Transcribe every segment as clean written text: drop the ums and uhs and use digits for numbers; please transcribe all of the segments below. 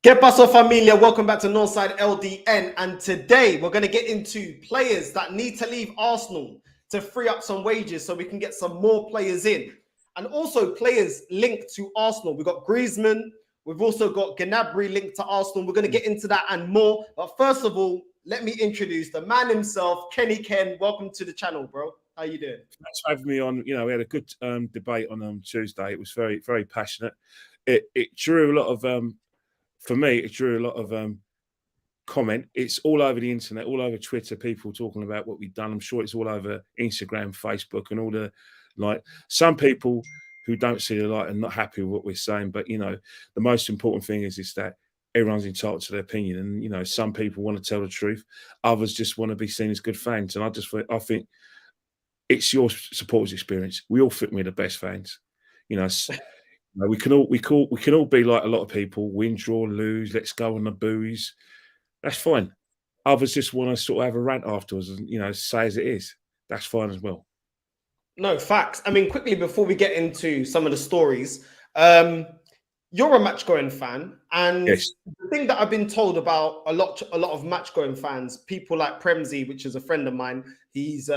¿Qué pasó, familia? Welcome back to Northside LDN. And today we're going to get into players that need to leave Arsenal to free up some wages so we can get some more players in. And also players linked to Arsenal. We've got Greizmann. We've also got Gnabry linked to Arsenal. We're going to get into that and more. But first of all, let me introduce the man himself, Kenny Ken. Welcome to the channel, bro. How you doing? Thanks for having me on. You know, we had a good debate on Tuesday. It was very, very passionate. It drew a lot of, for me, it drew a lot of comment. It's all over the internet, all over Twitter, people talking about what we've done. I'm sure it's all over Instagram, Facebook, and all the, like, some people who don't see the light are not happy with what we're saying. But, you know, the most important thing is that everyone's entitled to their opinion. And, you know, some people want to tell the truth. Others just want to be seen as good fans. And I think it's your supporters' experience. We all think we're the best fans. You know, we can all be like a lot of people, win, draw, lose, let's go on the buoys. That's fine. Others just want to sort of have a rant afterwards and, you know, say as it is. That's fine as well. No, facts. I mean, quickly before we get into some of the stories, you're a match-going fan, and Yes. the thing that I've been told about a lot of match-going fans, people like Premzy, which is a friend of mine, he's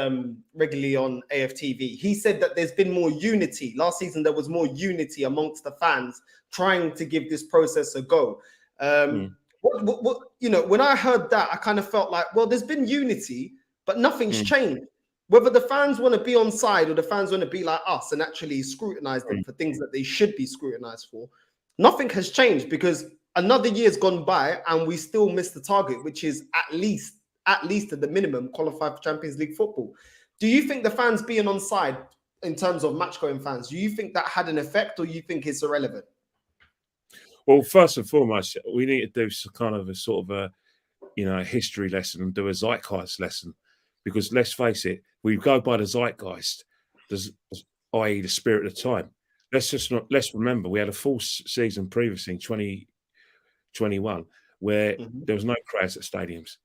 regularly on AFTV. He said that there's been more unity. Last season, there was more unity amongst the fans trying to give this process a go. What you know, when I heard that, I kind of felt like, well, there's been unity, but nothing's changed. Whether the fans want to be on side or the fans want to be like us and actually scrutinize them for things that they should be scrutinized for, nothing has changed, because another year's gone by and we still missed the target, which is at least at the minimum qualify for Champions League football. Do you think the fans being on side in terms of match-going fans, do you think that had an effect, or you think it's irrelevant? Well, first and foremost, we need to do some kind of a sort of a, you know, history lesson and do a zeitgeist lesson, because let's face it, we go by the zeitgeist, i.e. the spirit of the time. Let's remember we had a full season previously in 2021 where there was no crowds at stadiums.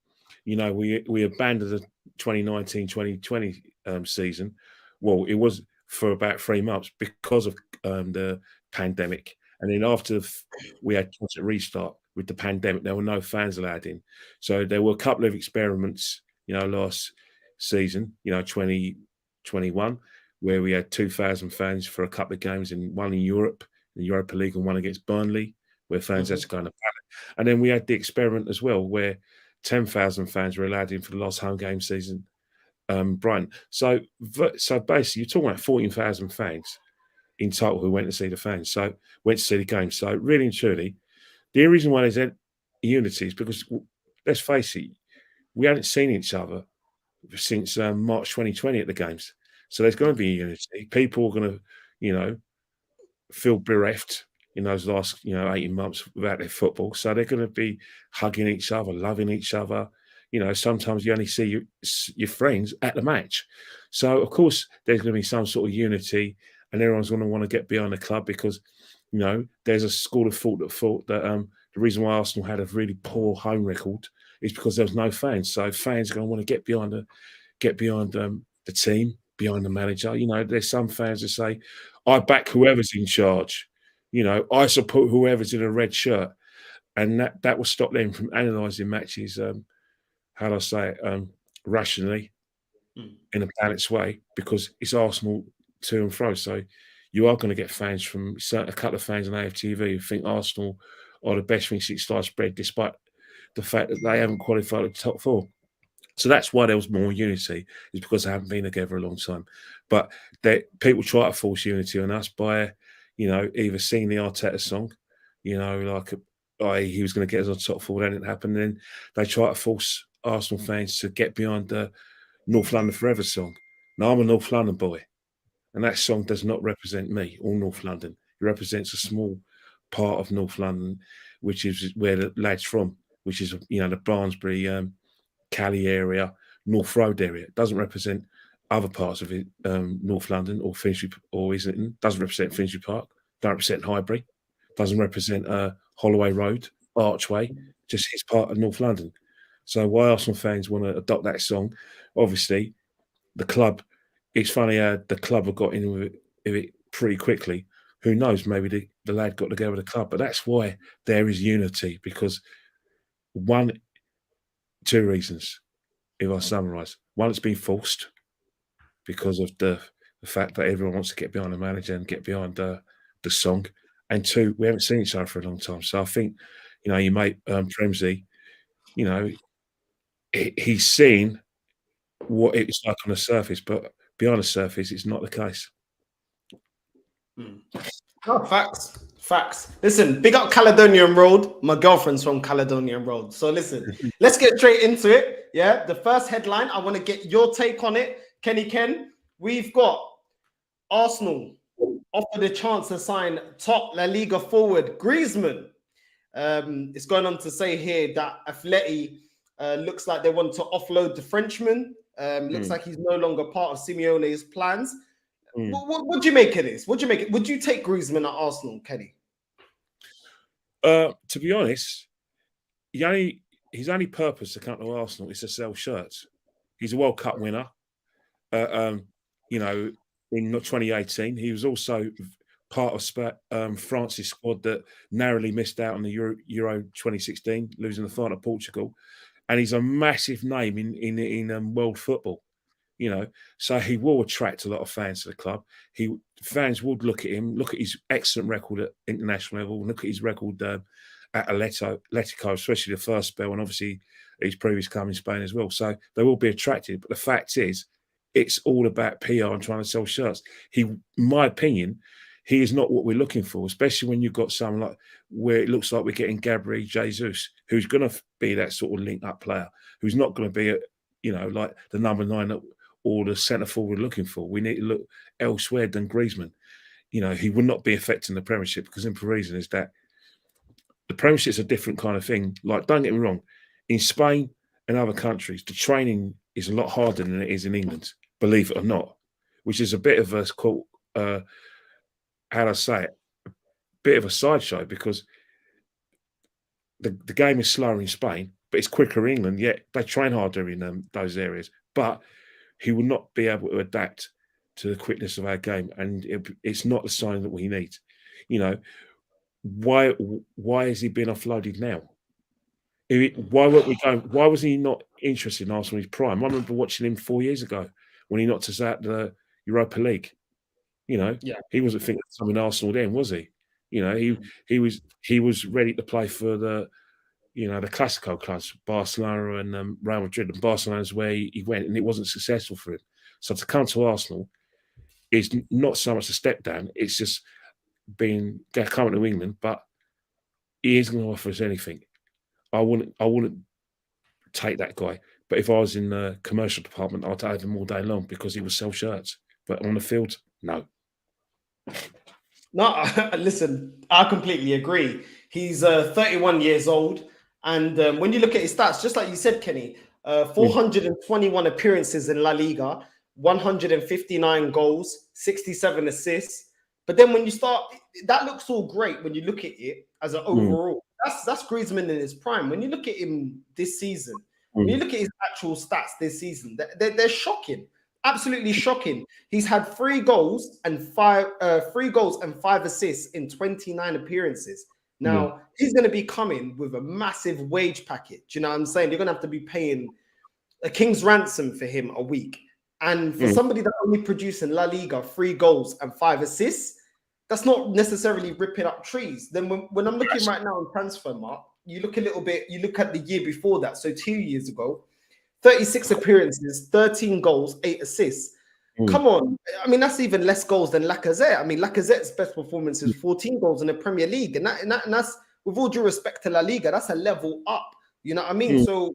You know, we abandoned the 2019-2020 season. Well, it was for about 3 months because of the pandemic. And then after we had to restart with the pandemic, there were no fans allowed in. So there were a couple of experiments, you know, last season, you know, 2021, where we had 2,000 fans for a couple of games, and one in Europe, the Europa League, and one against Burnley, where fans had to go on a ballot. And then we had the experiment as well, where 10,000 fans were allowed in for the last home game season, Brighton. So basically, you're talking about 14,000 fans in total who went to see the game. So really and truly, the only reason why there's unity is because, let's face it, we hadn't seen each other since March 2020 at the games. So there's going to be unity. People are going to, you know, feel bereft in those last, you know, 18 months without their football. So they're going to be hugging each other, loving each other. You know, sometimes you only see your friends at the match. So, of course, there's going to be some sort of unity, and everyone's going to want to get behind the club because, you know, there's a school of thought that the reason why Arsenal had a really poor home record is because there was no fans. So fans are going to want to get behind the team, behind the manager. You know, there's some fans that say, I back whoever's in charge. You know, I support whoever's in a red shirt. And that will stop them from analysing matches, how do I say it, rationally, in a balanced way, because it's Arsenal to and fro. So you are going to get fans from a couple of fans on AFTV who think Arsenal are the best thing since sliced bread, despite the fact that they haven't qualified at the top four. So that's why there was more unity, is because they haven't been together a long time. But people try to force unity on us by, you know, either singing the Arteta song, you know, like he was going to get us on top four, that didn't happen. Then they try to force Arsenal fans to get behind the North London Forever song. Now, I'm a North London boy, and that song does not represent me or North London. It represents a small part of North London, which is where the lad's from, which is, you know, the Barnsbury, Cali area, North Road area. It doesn't represent other parts of it, North London or Finchley or Islington. Doesn't represent Finchley Park. Don't represent Highbury. Doesn't represent Holloway Road, Archway. Just his part of North London. So why Arsenal fans want to adopt that song? Obviously, the club. It's funny how the club have got in with it pretty quickly. who knows? Maybe the lad got together with the club, but that's why there is unity because two reasons. If I summarise, one, it's been forced because of the fact that everyone wants to get behind the manager and get behind the song, and two, we haven't seen each other for a long time. So I think, your mate Premsey, he's seen what it's like on the surface, but behind the surface, it's not the case. No, facts. Listen, big up Caledonian Road. My girlfriend's from Caledonian Road. So listen, let's get straight into it. Yeah, the first headline, I want to get your take on it. Kenny Ken, we've got Arsenal offered a chance to sign top La Liga forward Griezmann. It's going on to say here that Atleti looks like they want to offload the Frenchman. Looks like he's no longer part of Simeone's plans. What do you make of this? What do you make it? Would you take Griezmann at Arsenal, Kenny? To be honest, his only purpose to come to Arsenal is to sell shirts. He's a World Cup winner. In 2018, he was also part of France's squad that narrowly missed out on the Euro 2016, losing the final to Portugal. And he's a massive name in world football. So he will attract a lot of fans to the club. Fans would look at him, look at his excellent record at international level, look at his record at Atletico, especially the first spell, and obviously his previous club in Spain as well. So they will be attracted. But the fact is, it's all about PR and trying to sell shirts. In my opinion, he is not what we're looking for, especially when you've got someone like where it looks like we're getting Gnabry, Jesus, who's going to be that sort of link-up player, who's not going to be, like the number 9 or the centre forward we're looking for. We need to look elsewhere than Greizmann. He would not be affecting the Premiership because the reason is that the Premiership's a different kind of thing. Like, don't get me wrong, in Spain and other countries, the training is a lot harder than it is in England, believe it or not, which is a bit of a how do I say it? A bit of a sideshow because the game is slower in Spain, but it's quicker in England. Yet they train harder in those areas. But he will not be able to adapt to the quickness of our game, and it's not the sign that we need. Why has he been offloaded now? Why weren't we going? Why was he not interested in Arsenal in his prime? I remember watching him 4 years ago when he knocked us out the Europa League. He wasn't thinking of something Arsenal then, was he? He was ready to play for the Clasico clubs, Barcelona and Real Madrid. And Barcelona is where he went, and it wasn't successful for him. So to come to Arsenal is not so much a step down; it's just coming to England. But he isn't going to offer us anything. I wouldn't take that guy. But if I was in the commercial department, I'd have him all day long because he would sell shirts. But on the field, no. No, listen, I completely agree. He's 31 years old. And when you look at his stats, just like you said, Kenny, 421 appearances in La Liga, 159 goals, 67 assists. But then when you start, that looks all great when you look at it as an overall. That's Griezmann in his prime. When you look at him this season, when you look at his actual stats this season, they're shocking. Absolutely shocking. He's had 3 goals and 5 assists in 29 appearances. Now, he's going to be coming with a massive wage package. You know what I'm saying? You're going to have to be paying a king's ransom for him a week. And for somebody that only produced in La Liga 3 goals and 5 assists, that's not necessarily ripping up trees. Then when I'm looking right now on Transfermarkt, you look at the year before that, so 2 years ago, 36 appearances, 13 goals, 8 assists. Come on. I mean, that's even less goals than Lacazette. I mean, Lacazette's best performance is 14 goals in the Premier League. And that's, with all due respect to La Liga, that's a level up. You know what I mean? So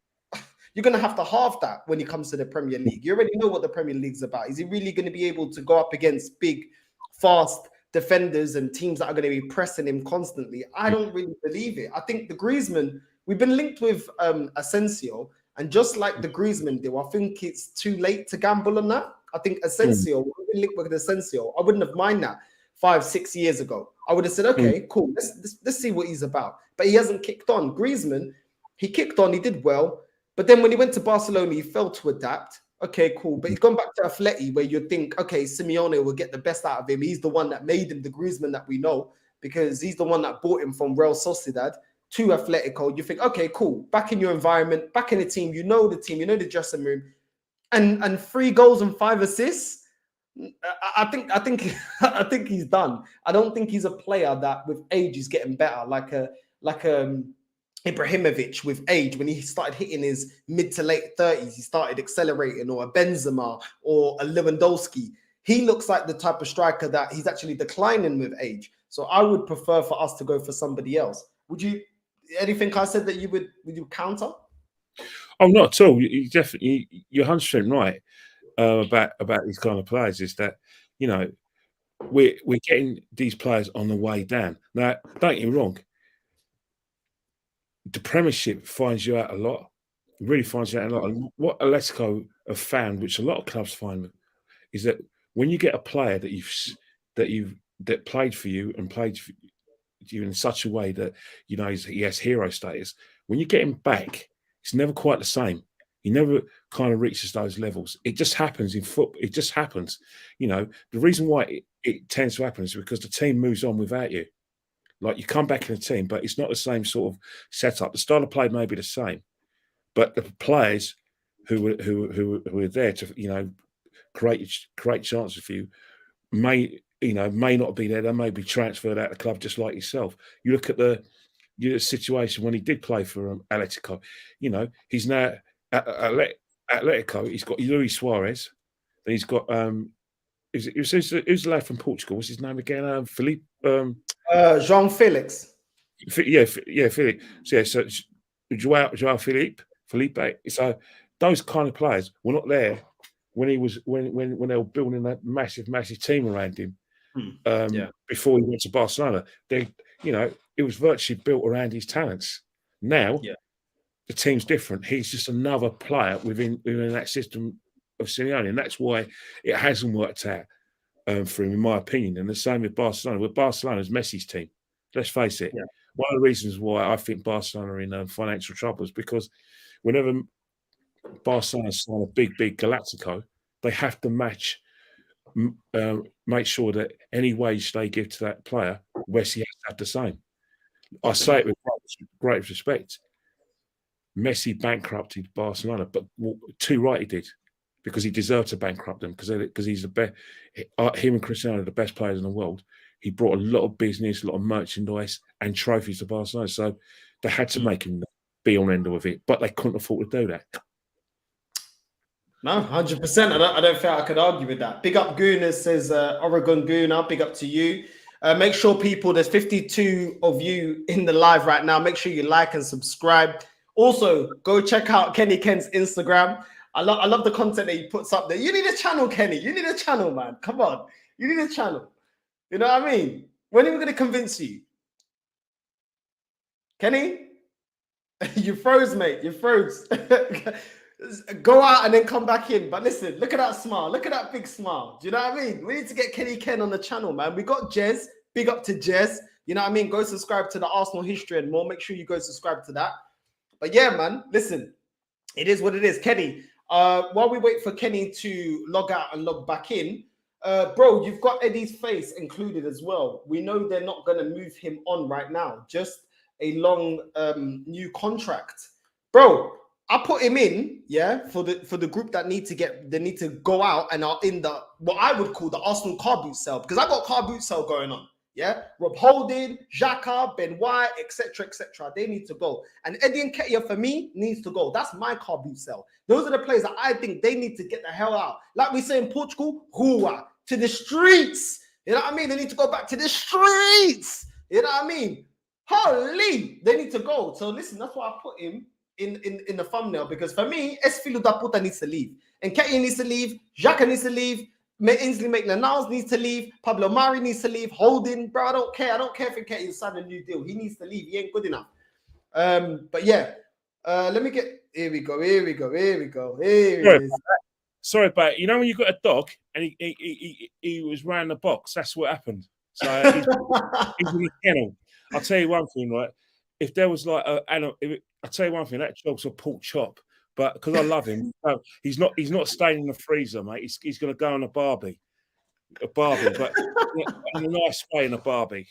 you're going to have to halve that when it comes to the Premier League. You already know what the Premier League's about. Is he really going to be able to go up against big, fast defenders and teams that are going to be pressing him constantly? I don't really believe it. I think the Griezmann, we've been linked with Asensio. And just like the Griezmann deal, I think it's too late to gamble on that. I think Asensio, linked with Asensio, I wouldn't have minded that 5-6 years ago. I would have said, okay, cool, let's see what he's about. But he hasn't kicked on. Griezmann, he kicked on, he did well. But then when he went to Barcelona, he failed to adapt. Okay, cool. But he's gone back to Atleti, where you think, okay, Simeone will get the best out of him. He's the one that made him the Griezmann that we know, because he's the one that bought him from Real Sociedad to Atletico. You think, okay, cool. Back in your environment, back in the team, you know the dressing room, and 3 goals and 5 assists. I think I think he's done. I don't think he's a player that with age is getting better, like Ibrahimovic with age. When he started hitting his mid to late 30s, he started accelerating, or a Benzema or a Lewandowski. He looks like the type of striker that he's actually declining with age. So I would prefer for us to go for somebody else. Would you? Anything I said that would you counter? Oh, not at all. You definitely, you're 100% right about these kind of players. Is that, you know, we're getting these players on the way down. Now, don't get me wrong. The Premiership finds you out a lot. It really finds you out a lot. And what Atletico have found, which a lot of clubs find, is that when you get a player that played for you and played for you in such a way that, you know, he has hero status, when you get him back, it's never quite the same. He never kind of reaches those levels. It just happens in football. It just happens. You know, the reason why it tends to happen is because the team moves on without you. Like, you come back in the team, but it's not the same sort of setup. The style of play may be the same, but the players who are there to, you know, create chances for you may not be there. They may be transferred out of the club, just like yourself. You look at the situation when he did play for Atletico. You know, he's now at Atletico. He's got Luis Suarez. Then he's got who's the lad from Portugal? What's his name again? Felipe. Jean Felix. Yeah, Felipe. So yeah, so Joao Felipe. So those kind of players were not there when they were building that massive team around him. Before he went to Barcelona. It was virtually built around his talents. Now, the team's different. He's just another player within that system of Simeone, and that's why it hasn't worked out for him, in my opinion. And the same with Barcelona. With Barcelona's Messi's team, let's face it. One of the reasons why I think Barcelona are in financial trouble is because whenever Barcelona sign a big Galactico, they have to make sure that any wage they give to that player, Messi has to have the same. I say it with great respect. Messi bankrupted Barcelona, but too right he did, because he deserved to bankrupt them, because he's the best. Him and Cristiano are the best players in the world. He brought a lot of business, a lot of merchandise and trophies to Barcelona, so they had to make him the be-all and end-all of it, but they couldn't afford to do that. No, 100%. I don't think I could argue with that. Big up Gooner, says Oregon Gooner. Big up to you. Make sure, people, there's 52 of you in the live right now. Make sure you like and subscribe. Also, go check out Kenny Ken's Instagram. I love the content that he puts up there. You need a channel, Kenny. You need a channel, man. Come on. You need a channel. You know what I mean? When are we going to convince you? Kenny? You froze, mate. You froze. Go out and then come back in. But listen, look at that smile. Look at that big smile. Do you know what I mean? We need to get Kenny Ken on the channel, man. We got Jez. Big up to Jez. You know what I mean? Go subscribe to the Arsenal History and more. Make sure you go subscribe to that. But yeah, man, listen. It is what it is. Kenny, while we wait for Kenny to log out and log back in, bro, you've got Eddie's face included as well. We know they're not going to move him on right now. Just a long new contract. Bro, I put him in, for the group that need to go out and are in the what I would call the Arsenal car boot sale, because I got car boot sale going on. Yeah, Rob Holding, Xhaka, Ben White, etc. They need to go, and Eddie Nketiah for me needs to go. That's my car boot sale. Those are the players that I think they need to get the hell out. Like we say in Portugal, rua, to the streets. You know what I mean? They need to go back to the streets. You know what I mean? Holy, they need to go. So listen, that's why I put him in the thumbnail, because for me, Esfilo da Puta needs to leave. Nketiah needs to leave. Xhaka needs to leave. Ainsley Maitland-Niles needs to leave. Pablo Mari needs to leave. Holding, bro, I don't care. I don't care if Nketiah signed a new deal. He needs to leave. He ain't good enough. But yeah, let me get. Here we go. Here it is. Sorry, but you know when you got a dog and he was round the box, that's what happened. So he's in the kennel. I'll tell you one thing, right? If there was like I'll tell you one thing, that dog's a pork chop. but because I love him, no, he's not staying in the freezer, mate. He's going to go on a Barbie, but in a nice way, in a Barbie.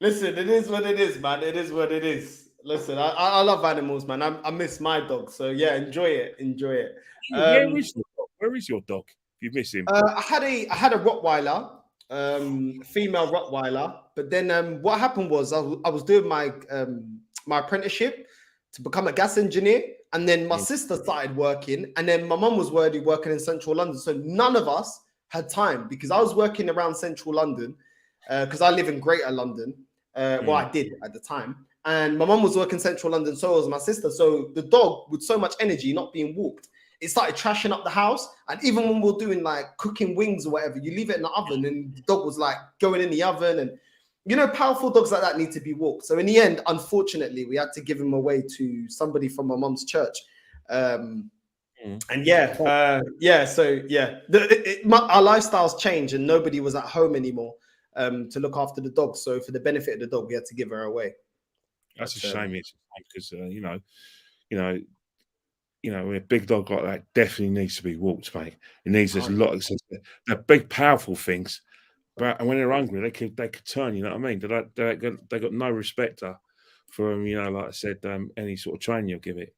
Listen, it is what it is, man. It is what it is. Listen, I love animals, man. I miss my dog, so yeah, enjoy it. Where is your dog? You miss him. I had a Rottweiler, female Rottweiler, but then what happened was I was doing my my apprenticeship to become a gas engineer, and then my sister started working, and then my mum was already working in central London, so none of us had time because I was working around central London because I live in Greater London. Well, I did at the time, and my mum was working central London, so was my sister. So the dog, with so much energy, not being walked, it started trashing up the house. And even when we were doing like cooking wings or whatever, you leave it in the oven and the dog was like going in the oven. And, you know, powerful dogs like that need to be walked. So in the end, unfortunately, we had to give him away to somebody from my mum's church. And our lifestyles changed and nobody was at home anymore to look after the dog. So for the benefit of the dog, we had to give her away. That's a shame, because a big dog like that definitely needs to be walked, mate. It needs a lot of they're big, powerful things, but when they're hungry, they could turn. You know what I mean? They got no respect for like I said, any sort of training you'll give it.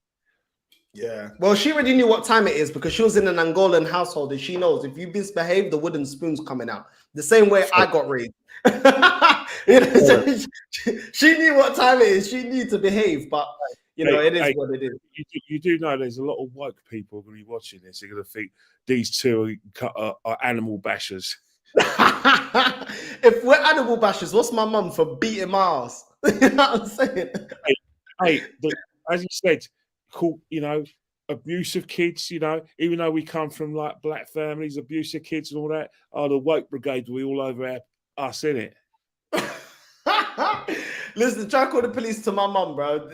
Yeah. Well, she already knew what time it is because she was in an Angolan household, and she knows if you misbehave, the wooden spoon's coming out. The same way I got raised. She knew what time it is. She knew to behave, but. It is what it is. You do know there's a lot of woke people going to be watching this. They're going to think these two are animal bashers. If we're animal bashers, what's my mum for beating my ass? You know what I'm saying? As you said, cool. Abusive kids. Even though we come from like black families, abusive kids and all that. The woke brigade will be all over us, innit? Listen, try to call the police to my mum, bro.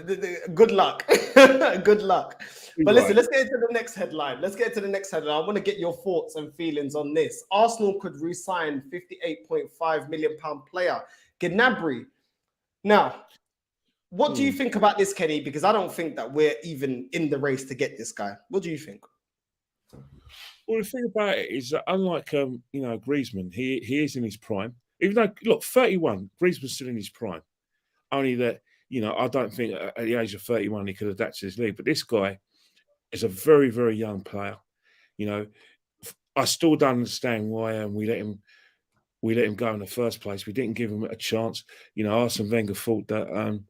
Good luck. Good luck. But listen, let's get into the next headline. I want to get your thoughts and feelings on this. Arsenal could re-sign £58.5 million player Gnabry. Now, what do you think about this, Kenny? Because I don't think that we're even in the race to get this guy. What do you think? Well, the thing about it is that unlike Greizmann, he is in his prime. Even though, look, 31, Griezmann's still in his prime. Only that, I don't think at the age of 31 he could adapt to his league. But this guy is a very, very young player. I still don't understand why we let him go in the first place. We didn't give him a chance. Arsene Wenger thought that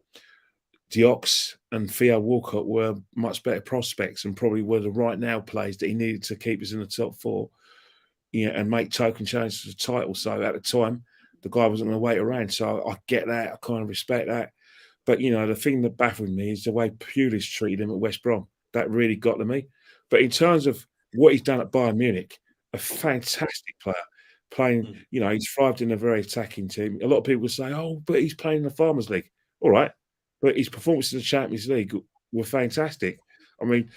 Diox and Theo Walcott were much better prospects and probably were the right now players that he needed to keep us in the top four, and make token challenges to the title. So at the time, the guy wasn't going to wait around. So I get that. I kind of respect that. But, the thing that baffled me is the way Pulis treated him at West Brom. That really got to me. But in terms of what he's done at Bayern Munich, a fantastic player. Playing, he's thrived in a very attacking team. A lot of people say, but he's playing in the Farmers League. All right. But his performances in the Champions League were fantastic. I mean,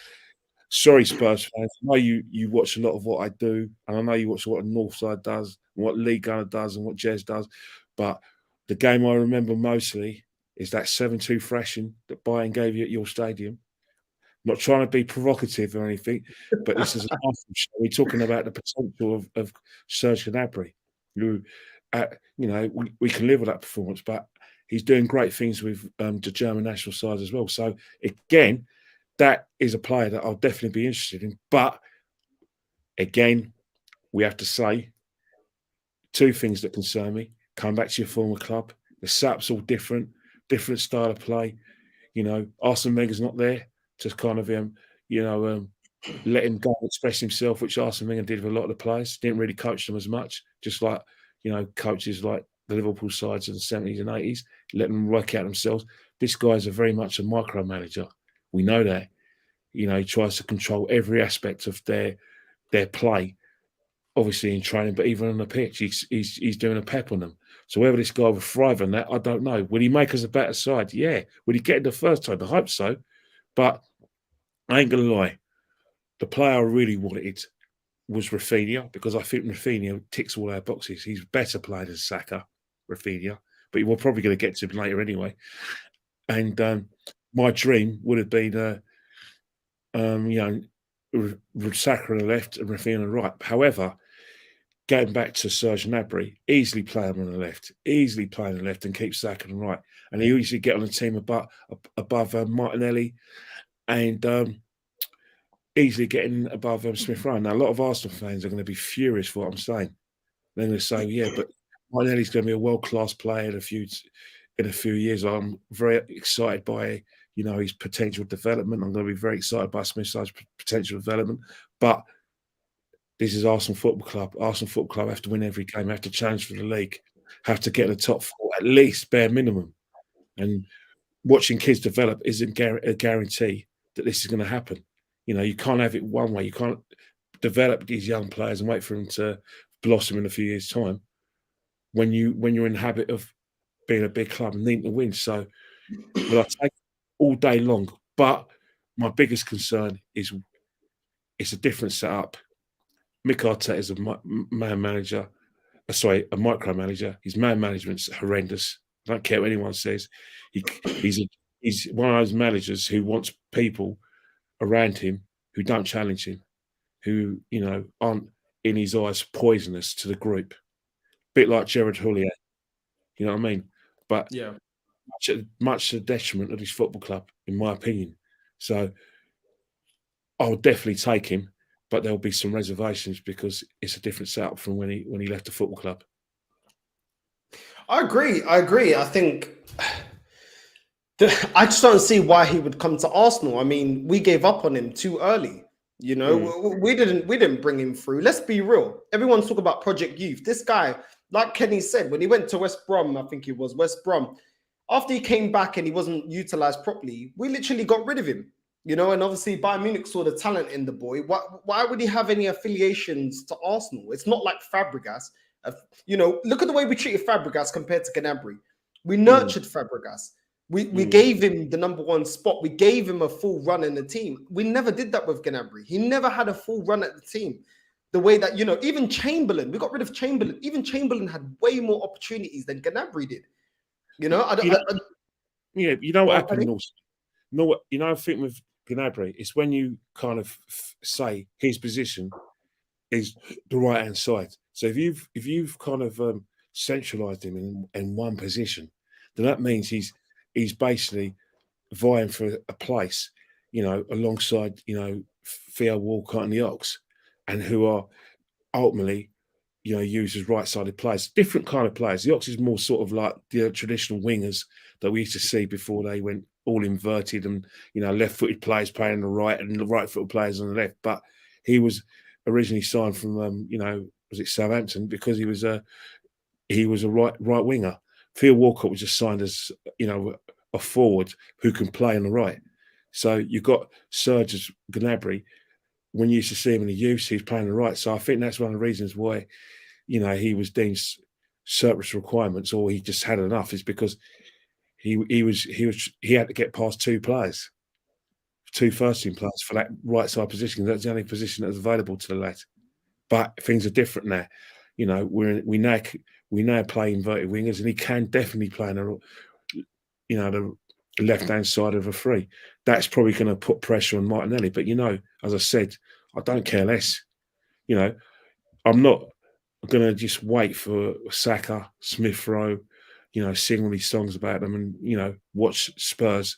sorry, Spurs fans. I know you watch a lot of what I do, and I know you watch what Northside does, and what Lee Gunner does, and what Jez does. But the game I remember mostly is that 7-2 thrashing that Bayern gave you at your stadium. Not trying to be provocative or anything, but this is an awesome show. We're talking about the potential of Serge Gnabry. We can live with that performance, but he's doing great things with the German national side as well. So again, that is a player that I'll definitely be interested in. But again, we have to say two things that concern me. Come back to your former club. The setup's all different style of play. Arsene Wenger's not there to kind of let him go and express himself, which Arsene Wenger did with a lot of the players. Didn't really coach them as much, just like coaches like the Liverpool sides of the 70s and 80s, let them work out themselves. This guy's very much a micromanager. We know that. He tries to control every aspect of their play, obviously in training, but even on the pitch, he's doing a pep on them. So whether this guy will thrive on that, I don't know. Will he make us a better side? Yeah. Will he get it the first time? I hope so. But I ain't going to lie. The player I really wanted was Rafinha, because I think Rafinha ticks all our boxes. He's a better player than Saka, Rafinha, but we're probably going to get to him later anyway. And my dream would have been Saka on the left and Rafinha on the right. However, getting back to Serge Gnabry, easily play him on the left, and keep Saka on the right. And he usually get on the team above Martinelli and easily getting above Smith Rowe. Now, a lot of Arsenal fans are going to be furious for what I'm saying. They're going to say, yeah, but Martinelli's going to be a world-class player in a few years. I'm very excited by his potential development. I'm going to be very excited by Smith Rowe's potential development. But this is Arsenal Football Club. Arsenal Football Club have to win every game, have to challenge for the league, have to get in the top 4, at least bare minimum. And watching kids develop isn't a guarantee that this is going to happen. You can't have it one way. You can't develop these young players and wait for them to blossom in a few years' time when you're in the habit of being a big club and needing to win. So will I take it all day long? But my biggest concern is it's a different setup. Mick Arteta is a micromanager. His man management's horrendous. I don't care what anyone says. He's one of those managers who wants people around him who don't challenge him, who aren't in his eyes poisonous to the group. Bit like Gerard Houllier, you know what I mean? But yeah, much to the detriment of his football club, in my opinion. So I'll definitely take him, but there'll be some reservations because it's a different setup from when he left the football club. I agree. I think I just don't see why he would come to Arsenal. I mean, we gave up on him too early. We didn't bring him through. Let's be real. Everyone's talking about Project Youth. This guy, like Kenny said, when he went to West Brom, I think it was West Brom, after he came back and he wasn't utilized properly, we literally got rid of him. And obviously Bayern Munich saw the talent in the boy. Why would he have any affiliations to Arsenal? It's not like Fabregas. Look at the way we treated Fabregas compared to Gnabry. We nurtured Fabregas. We gave him the number 1 spot. We gave him a full run in the team. We never did that with Gnabry. He never had a full run at the team. The way that, even Chamberlain, we got rid of Chamberlain. Even Chamberlain had way more opportunities than Gnabry did. What happened also? I think with Gnabry, it's when you kind of say his position is the right-hand side. So if you've kind of centralised him in one position, then that means he's basically vying for a place, alongside Theo Walcott and the Ox, and who are ultimately used as right-sided players, different kind of players. The Ox is more sort of like the traditional wingers that we used to see before they went all inverted and left-footed players playing on the right and the right-footed players on the left. But he was originally signed from was it Southampton because he was a right winger. Theo Walcott was just signed as a forward who can play on the right. So you've got Serge Gnabry. When you used to see him in the youth, he was playing on the right. So I think that's one of the reasons why he was deemed surplus requirements, or he just had enough, is because he had to get past 2 players, 2 first-team players for that right side position. That's the only position that was available to the lad. But things are different now. We now play inverted wingers, and he can definitely play on the left-hand side of a 3. That's probably going to put pressure on Martinelli. But as I said, I don't care less. I'm not going to just wait for Saka, Smith Rowe, sing all these songs about them, and watch Spurs,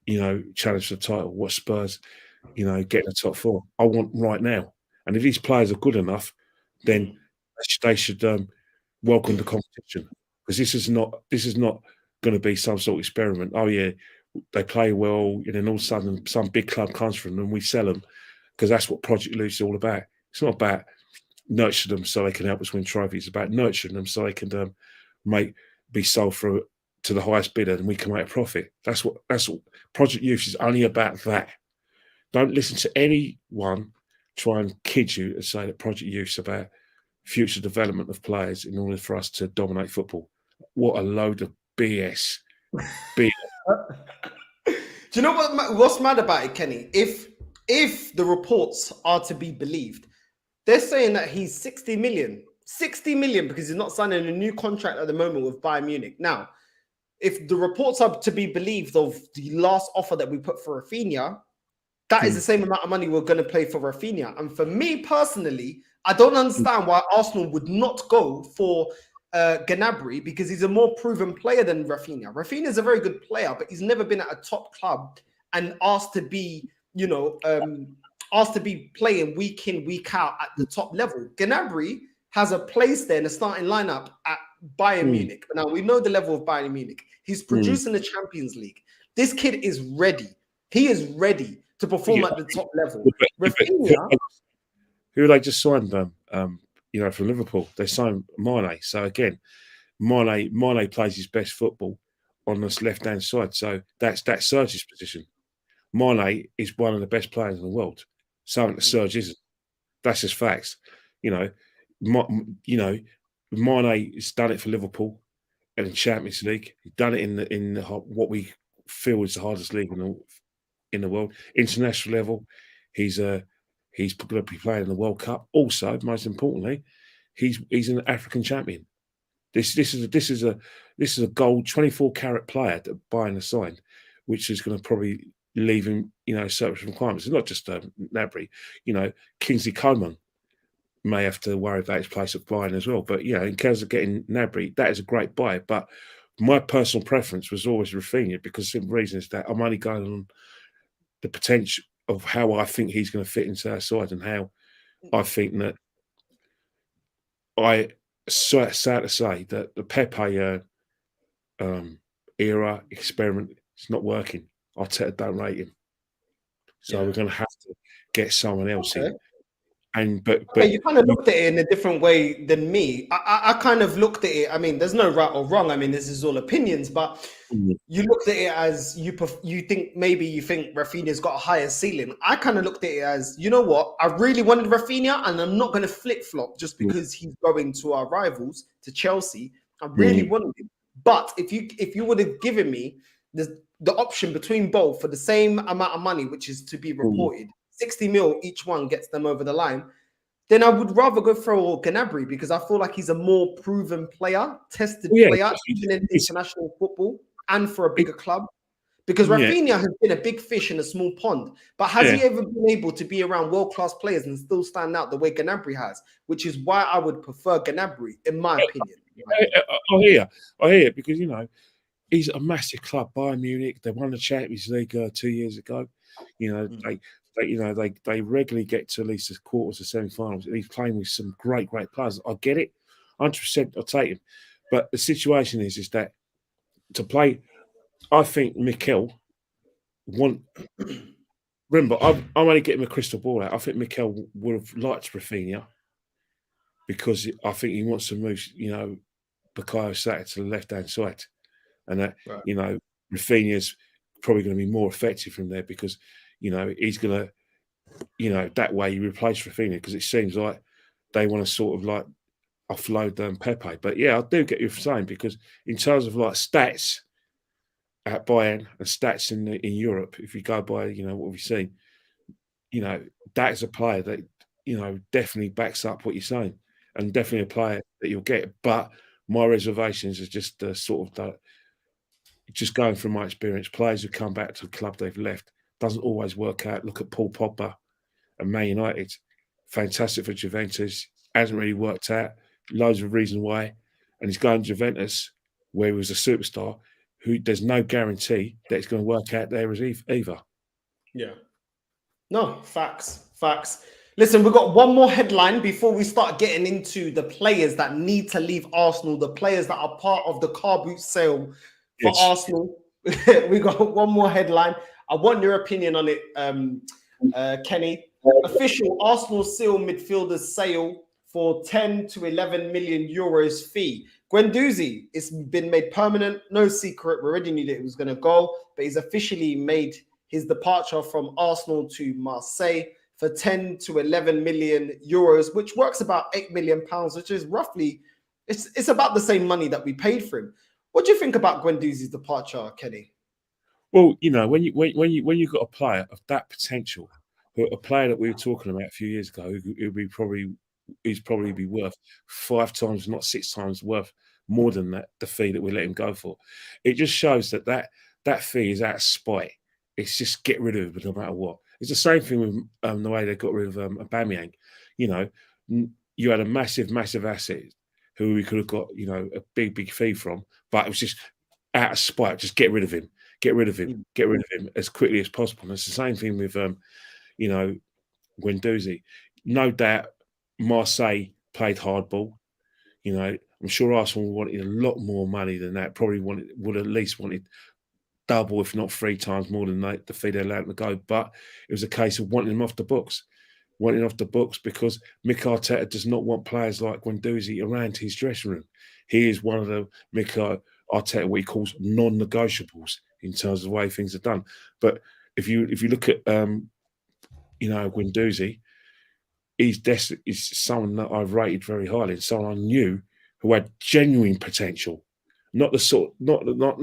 challenge for the title. Watch Spurs, get in the top 4. I want right now. And if these players are good enough, then they should welcome the competition, because this is not going to be some sort of experiment. Oh yeah, they play well, and then all of a sudden some big club comes from them and we sell them, because that's what Project Youth is all about. It's not about nurturing them so they can help us win trophies. It's about nurturing them so they can be sold to the highest bidder and we can make a profit. That's what Project Youth is only about. That. Don't listen to anyone try and kid you and say that Project Youth is about future development of players in order for us to dominate football. What a load of BS. Do you know what's mad about it, Kenny? If the reports are to be believed, they're saying that he's 60 million because he's not signing a new contract at the moment with Bayern Munich. Now, if the reports are to be believed of the last offer that we put for Rafinha, that is the same amount of money we're going to pay for Rafinha. And for me personally, I don't understand why Arsenal would not go for Gnabry, because he's a more proven player than Rafinha. Rafinha is a very good player, but he's never been at a top club and asked to be, asked to be playing week in, week out at the top level. Gnabry has a place there in the starting lineup at Bayern Munich. Now, we know the level of Bayern Munich. He's producing the Champions League. This kid is ready. He is ready to perform at the top level. Rafinha, who they just signed from Liverpool. They signed Mane. So again, Mane plays his best football on this left-hand side. So that's Serge's position. Mane is one of the best players in the world. Something that Serge isn't. That's just facts. Mane has done it for Liverpool and in Champions League. He's done it in what we feel is the hardest league in the world. International level, he's going to be playing in the World Cup. Also, most importantly, he's an African champion. This is a gold 24-carat player that Bayern has signed, which is going to probably leave him, certain requirements. It's not just Gnabry. Kingsley Coman may have to worry about his place at Bayern as well. But in terms of getting Gnabry, that is a great buy. But my personal preference was always Rafinha, because the simple reason is that I'm only going on the potential of how I think he's going to fit into our side, and how I think that sad to say that the Pepe era experiment is not working. Arteta don't rate him, so we're going to have to get someone else in. But you kind of looked at it in a different way than me. I kind of looked at it. I mean, there's no right or wrong. I mean, this is all opinions. But you looked at it as you think Rafinha's got a higher ceiling. I kind of looked at it as, you know what? I really wanted Rafinha, and I'm not going to flip flop just because he's going to our rivals, to Chelsea. I really wanted him. But if you would have given me the option between both for the same amount of money, which is to be reported, 60 mil each one gets them over the line, then I would rather go for Gnabry, because I feel like he's a more proven player, tested player, even in international football and for a bigger club. Because Rafinha has been a big fish in a small pond, but has he ever been able to be around world-class players and still stand out the way Gnabry has? Which is why I would prefer Gnabry, in my opinion. I hear, because he's a massive club, Bayern Munich. They won the Champions League 2 years ago. They regularly get to at least the quarters of semi-finals, and he's playing with some great players. I get it, 100%. I'll take him, but the situation is that to play, I think Mikel remember, I'm only getting my crystal ball out. I think Mikel would have liked Rafinha, because I think he wants to move, Bukayo Saka to the left-hand side, and that Rafinha's probably going to be more effective from there, because he's going to, that way you replace Rafinha, because it seems like they want to sort of like offload Pepe. But I do get you saying, because in terms of like stats at Bayern and stats in Europe, if you go by what we've seen, that is a player that definitely backs up what you're saying, and definitely a player that you'll get. But my reservations is just sort of that. Just going from my experience, players who come back to the club they've left doesn't always work out. Look at Paul Pogba and Man United. Fantastic for Juventus. Hasn't really worked out. Loads of reasons why. And he's going to Juventus, where he was a superstar, who there's no guarantee that it's going to work out there as either. Yeah. No, facts. Listen, we've got one more headline before we start getting into the players that need to leave Arsenal, the players that are part of the car boot sale for Arsenal. We got one more headline. I want your opinion on it, Kenny. Official Arsenal seal midfielders sale for 10 to 11 million euros fee. Guendouzi, it's been made permanent. No secret. We already knew that it was going to go, but he's officially made his departure from Arsenal to Marseille for 10 to 11 million euros, which works about £8 million, which is roughly, it's about the same money that we paid for him. What do you think about Guendouzi's departure, Kenny? Well, when you got a player of that potential, a player that we were talking about a few years ago, he's probably be worth 5 times, not 6 times worth more than the fee that we let him go for. It just shows that fee is out of spite. It's just get rid of him no matter what. It's the same thing with the way they got rid of Aubameyang. You know, you had a massive asset who we could have got, you know, a big fee from, but it was just out of spite, just get rid of him as quickly as possible. And it's the same thing with, you know, Guendouzi. No doubt Marseille played hardball. You know, I'm sure Arsenal wanted a lot more money than that. Probably would at least wanted double, if not 3 times more than the fee they allowed him to go. But it was a case of wanting him off the books. Wanting off the books because Mikel Arteta does not want players like Guendouzi around his dressing room. He is one of the Mikel Arteta what he calls non-negotiables in terms of the way things are done. But if you look at you know, Guendouzi, he's someone that I've rated very highly, someone I knew who had genuine potential, not the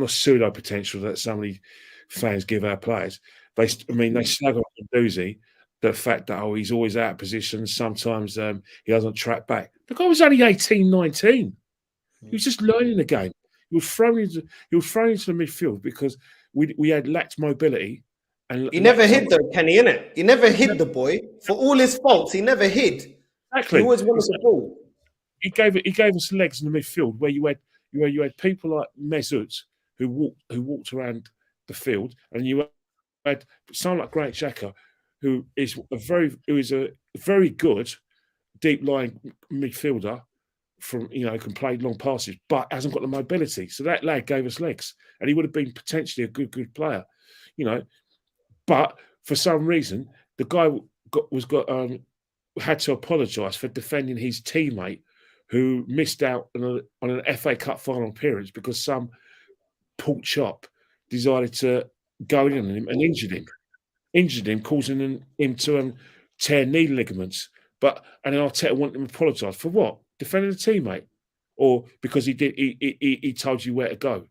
pseudo potential that so many fans give our players. They slag on Guendouzi. The fact that he's always out of position, sometimes he doesn't track back. The guy was only 18, 19. He was just learning the game. He was thrown into the midfield because we had lacked mobility. And he never hid though, Kenny, innit? He never hid the boy. For all his faults, he never hid. Exactly. He always wanted the ball. He gave us legs in the midfield where you had people like Mesut who walked around the field, and you had someone like Granit Xhaka, who is a very good deep line midfielder from, you know, can play long passes, but hasn't got the mobility. So that lad gave us legs, and he would have been potentially a good player, you know. But for some reason, the guy had to apologise for defending his teammate who missed out on an FA Cup final appearance because some pork chop decided to go in on him and injured him, causing him to tear knee ligaments. And then Arteta wanted him to apologise for what? Defending a teammate, or because he told you where to go.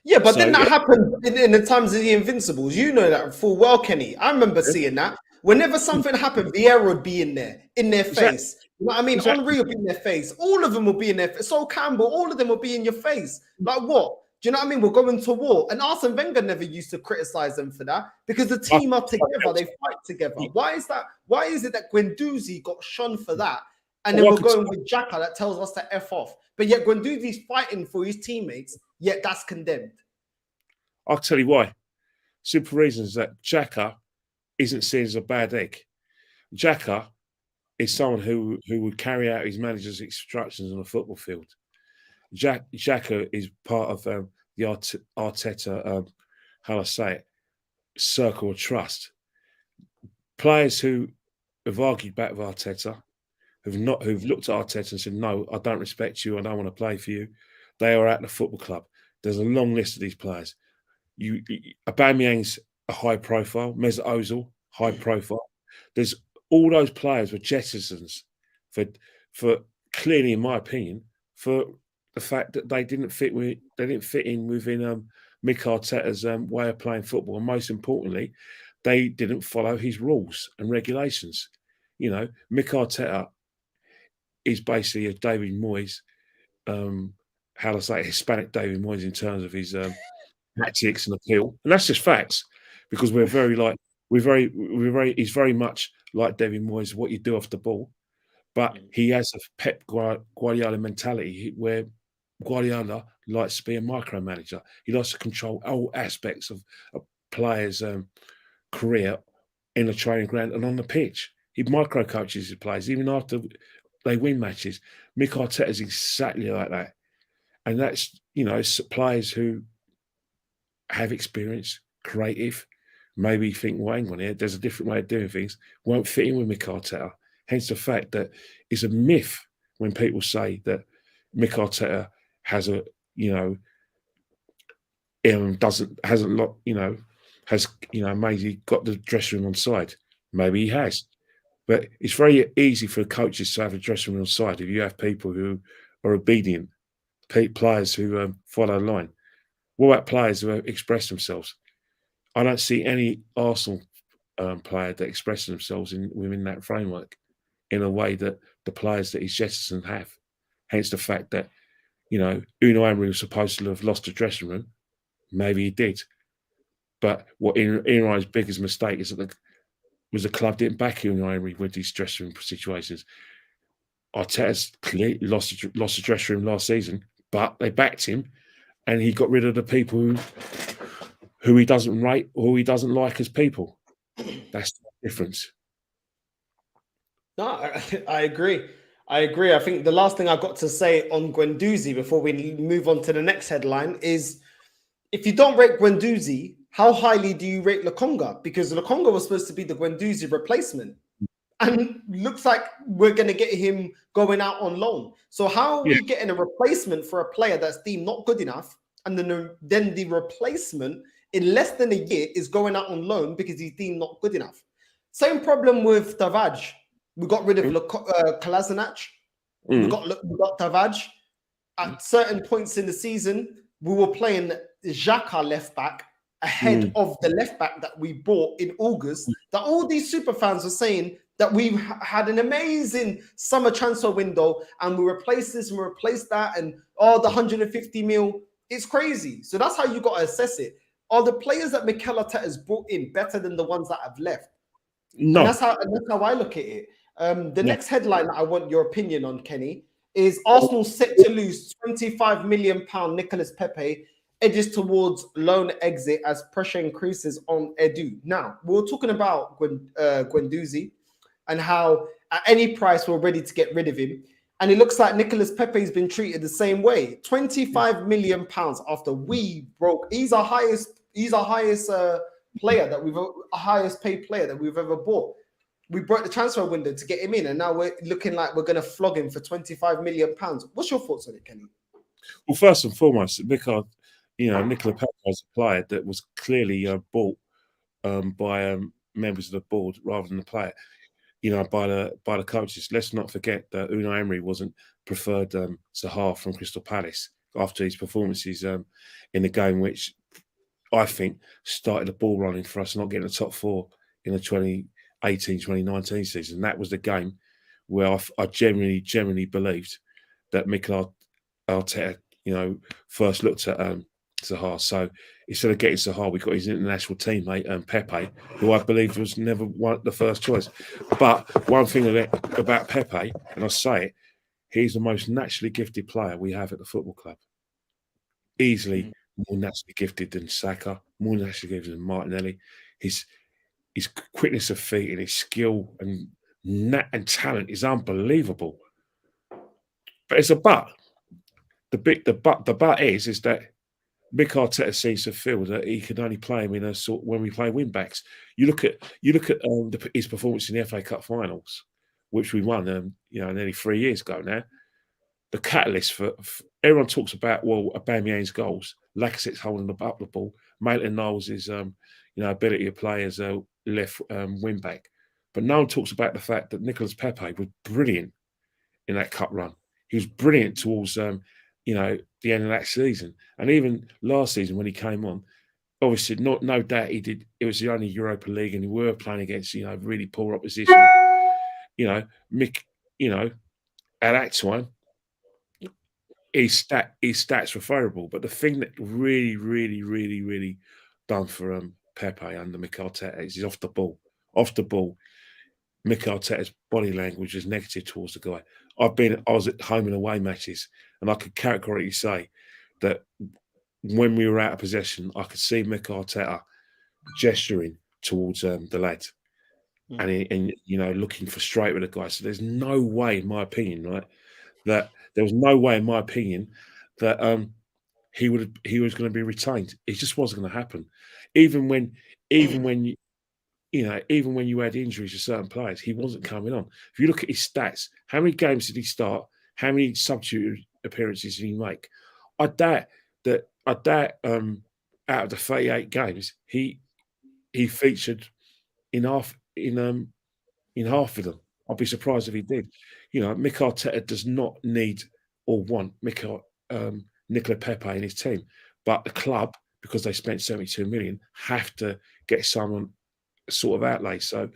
Yeah, but didn't that happen in the times of the Invincibles? You know that full well, Kenny. I remember seeing that. Whenever something happened, Vieira would be in their face. You know what I mean? Henry would be in their face. All of them will be in their face. So Campbell, all of them will be in your face. Like what? Do you know what I mean? We're going to war. And Arsene Wenger never used to criticize them for that because the team are together. They fight together. Why is that? Why is it that Guendouzi got shone for that? And then we're going with Xhaka that tells us to F off. But yet Guendouzi's fighting for his teammates, yet that's condemned. I'll tell you why. Simple reason is that Xhaka isn't seen as a bad egg. Xhaka is someone who would carry out his manager's instructions on a football field. Xhaka is part of the Arteta, how I say it, circle of trust. Players who have argued back with Arteta, who've looked at Arteta and said, "No, I don't respect you. I don't want to play for you." They are at the football club. There's a long list of these players. Aubameyang's a high profile. Mesut Ozil, high profile. There's all those players were jettisons for clearly, in my opinion, for the fact that they didn't fit in within Mikel Arteta's way of playing football, and most importantly, they didn't follow his rules and regulations. You know, Mikel Arteta is basically a David Moyes, how to say, Hispanic David Moyes in terms of his tactics and appeal, and that's just facts because he's very much like David Moyes, what you do off the ball, but he has a Pep Guardiola mentality where Guardiola likes to be a micromanager. He likes to control all aspects of a player's career in the training ground and on the pitch. He micro coaches his players even after they win matches. Mikel Arteta is exactly like that, and that's, you know, players who have experience, creative, maybe think, well, hang on here, there's a different way of doing things, won't fit in with Mikel Arteta. Hence the fact that it's a myth when people say that Mikel Arteta has a, you know, maybe got the dressing room on side. Maybe he has. But it's very easy for coaches to have a dressing room on side if you have people who are obedient, players who follow the line. What about players who express themselves? I don't see any Arsenal player that expresses themselves within that framework in a way that the players that he's jettisoned have. Hence the fact that, you know, Unai Emery was supposed to have lost the dressing room. Maybe he did. But what Unai's biggest mistake is that was the club didn't back Unai Emery with these dressing room situations. Arteta's clearly lost the dressing room last season, but they backed him, and he got rid of the people who he doesn't rate or who he doesn't like as people. That's the difference. No, I agree. I agree. I think the last thing I've got to say on Guendouzi before we move on to the next headline is, if you don't rate Guendouzi, how highly do you rate Lokonga? Because Lokonga was supposed to be the Guendouzi replacement. And looks like we're going to get him going out on loan. So how are we getting a replacement for a player that's deemed not good enough? And then the replacement in less than a year is going out on loan because he's deemed not good enough. Same problem with Tavaj. We got rid of Kolasinac. We got Tavaj. At certain points in the season, we were playing Xhaka left back ahead of the left back that we bought in August. That all these super fans were saying that we had an amazing summer transfer window and we replaced this and we replaced that, and the 150 mil. It's crazy. So that's how you got to assess it. Are the players that Mikel Arteta has brought in better than the ones that have left? No. And that's how I look at it. The next headline that I want your opinion on, Kenny, is Arsenal set to lose £25 million Nicolas Pepe edges towards loan exit as pressure increases on Edu. Now, we were talking about Guendouzi and how at any price we're ready to get rid of him. And it looks like Nicolas Pepe has been treated the same way. £25 million after we broke. He's our highest player that we've highest paid player that we've ever bought. We broke the transfer window to get him in, and now we're looking like we're going to flog him for £25 million. What's your thoughts on it, Kenny? Well, first and foremost, Nicolas Pepe was a player that was clearly bought by members of the board rather than the player. By the coaches. Let's not forget that Unai Emery wasn't preferred Zaha from Crystal Palace after his performances in the game, which I think started the ball running for us not getting the top four in the 2018-2019 season. That was the game where I genuinely believed that Mikel Arteta, first looked at Zaha. So instead of getting Zaha, we got his international teammate, Pepe, who I believe was never the first choice. But one thing about Pepe, and I say it, he's the most naturally gifted player we have at the football club. Easily more naturally gifted than Saka, more naturally gifted than Martinelli. His quickness of feet and his skill and talent is unbelievable. But it's a but. The but is that Mikel Arteta seems to feel that he can only play him in a sort when we play wing backs. You look at his performance in the FA Cup finals, which we won, nearly 3 years ago now. The catalyst for everyone talks about Aubameyang's goals, Lacazette's holding up the ball, Maitland-Niles' ability to play as a left wing back, but no one talks about the fact that Nicolas Pepe was brilliant in that cup run. He was brilliant towards the end of that season, and even last season when he came on, obviously no doubt he did. It was the only Europa League, and we were playing against really poor opposition. At that time, his stats were favourable. But the thing that really done for Pepe under Mikel Arteta is he's off the ball. Off the ball, Mikel Arteta's body language is negative towards the guy. I was at home and away matches, and I could categorically say that when we were out of possession, I could see Mikel Arteta gesturing towards the lad, and looking frustrated with the guy. So there's no way, in my opinion, right, that there was no way, in my opinion, that he was going to be retained. It just wasn't going to happen. Even when you had injuries to certain players, he wasn't coming on. If you look at his stats, how many games did he start? How many substitute appearances did he make? I doubt out of the 38 games, he featured in half of them. I'd be surprised if he did. Mikel Arteta does not need or want Nicolas Pepe in his team, but the club, because they spent 72 million, have to get someone sort of outlay. So,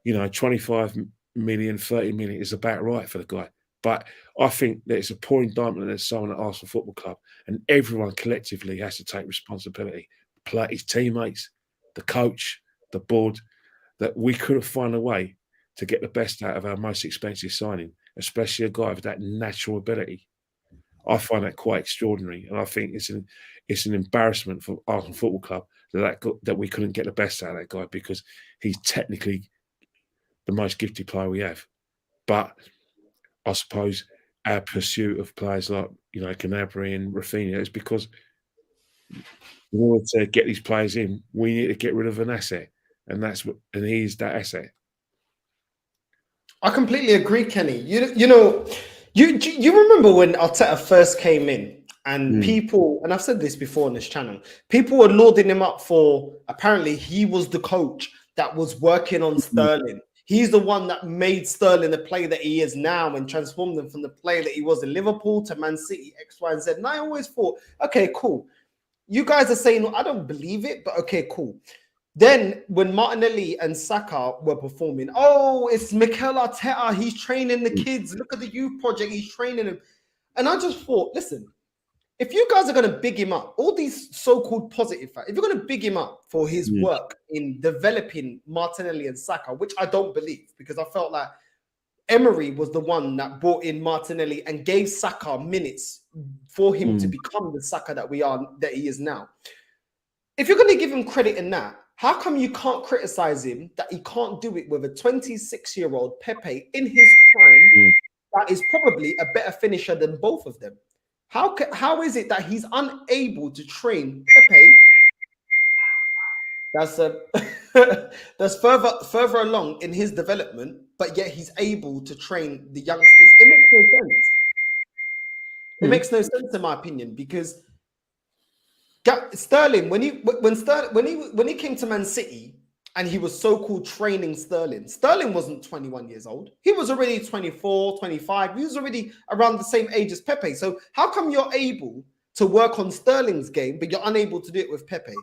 25 million, 30 million is about right for the guy. But I think that it's a poor indictment that there's someone at Arsenal Football Club, and everyone collectively has to take responsibility. His teammates, the coach, the board, that we could have found a way to get the best out of our most expensive signing, especially a guy with that natural ability. I find that quite extraordinary, and I think it's an embarrassment for Arsenal Football Club that we couldn't get the best out of that guy, because he's technically the most gifted player we have. But I suppose our pursuit of players like, you know, Gnabry and Rafinha is because in order to get these players in, we need to get rid of an asset, and he's that asset. I completely agree, Kenny. You remember when Arteta first came in, and people, and I've said this before on this channel, people were lauding him up for, apparently he was the coach that was working on Sterling. He's the one that made Sterling the player that he is now and transformed him from the player that he was in Liverpool to Man City, X, Y, and Z. And I always thought, okay, cool. You guys are saying, I don't believe it, but okay, cool. Then when Martinelli and Saka were performing, oh, it's Mikel Arteta. He's training the kids. Look at the youth project. He's training them. And I just thought, listen, if you guys are going to big him up, all these so-called positive facts, if you're going to big him up for his work in developing Martinelli and Saka, which I don't believe, because I felt like Emery was the one that brought in Martinelli and gave Saka minutes for him to become the Saka that he is now. If you're going to give him credit in that, how come you can't criticize him that he can't do it with a 26-year-old Pepe in his prime that is probably a better finisher than both of them? How is it that he's unable to train Pepe that's further along in his development, but yet he's able to train the youngsters? It makes no sense. It makes no sense in my opinion, because Sterling, when he came to Man City and he was so-called training Sterling wasn't 21 years old. He was already 24, 25. He was already around the same age as Pepe. So how come you're able to work on Sterling's game, but you're unable to do it with Pepe?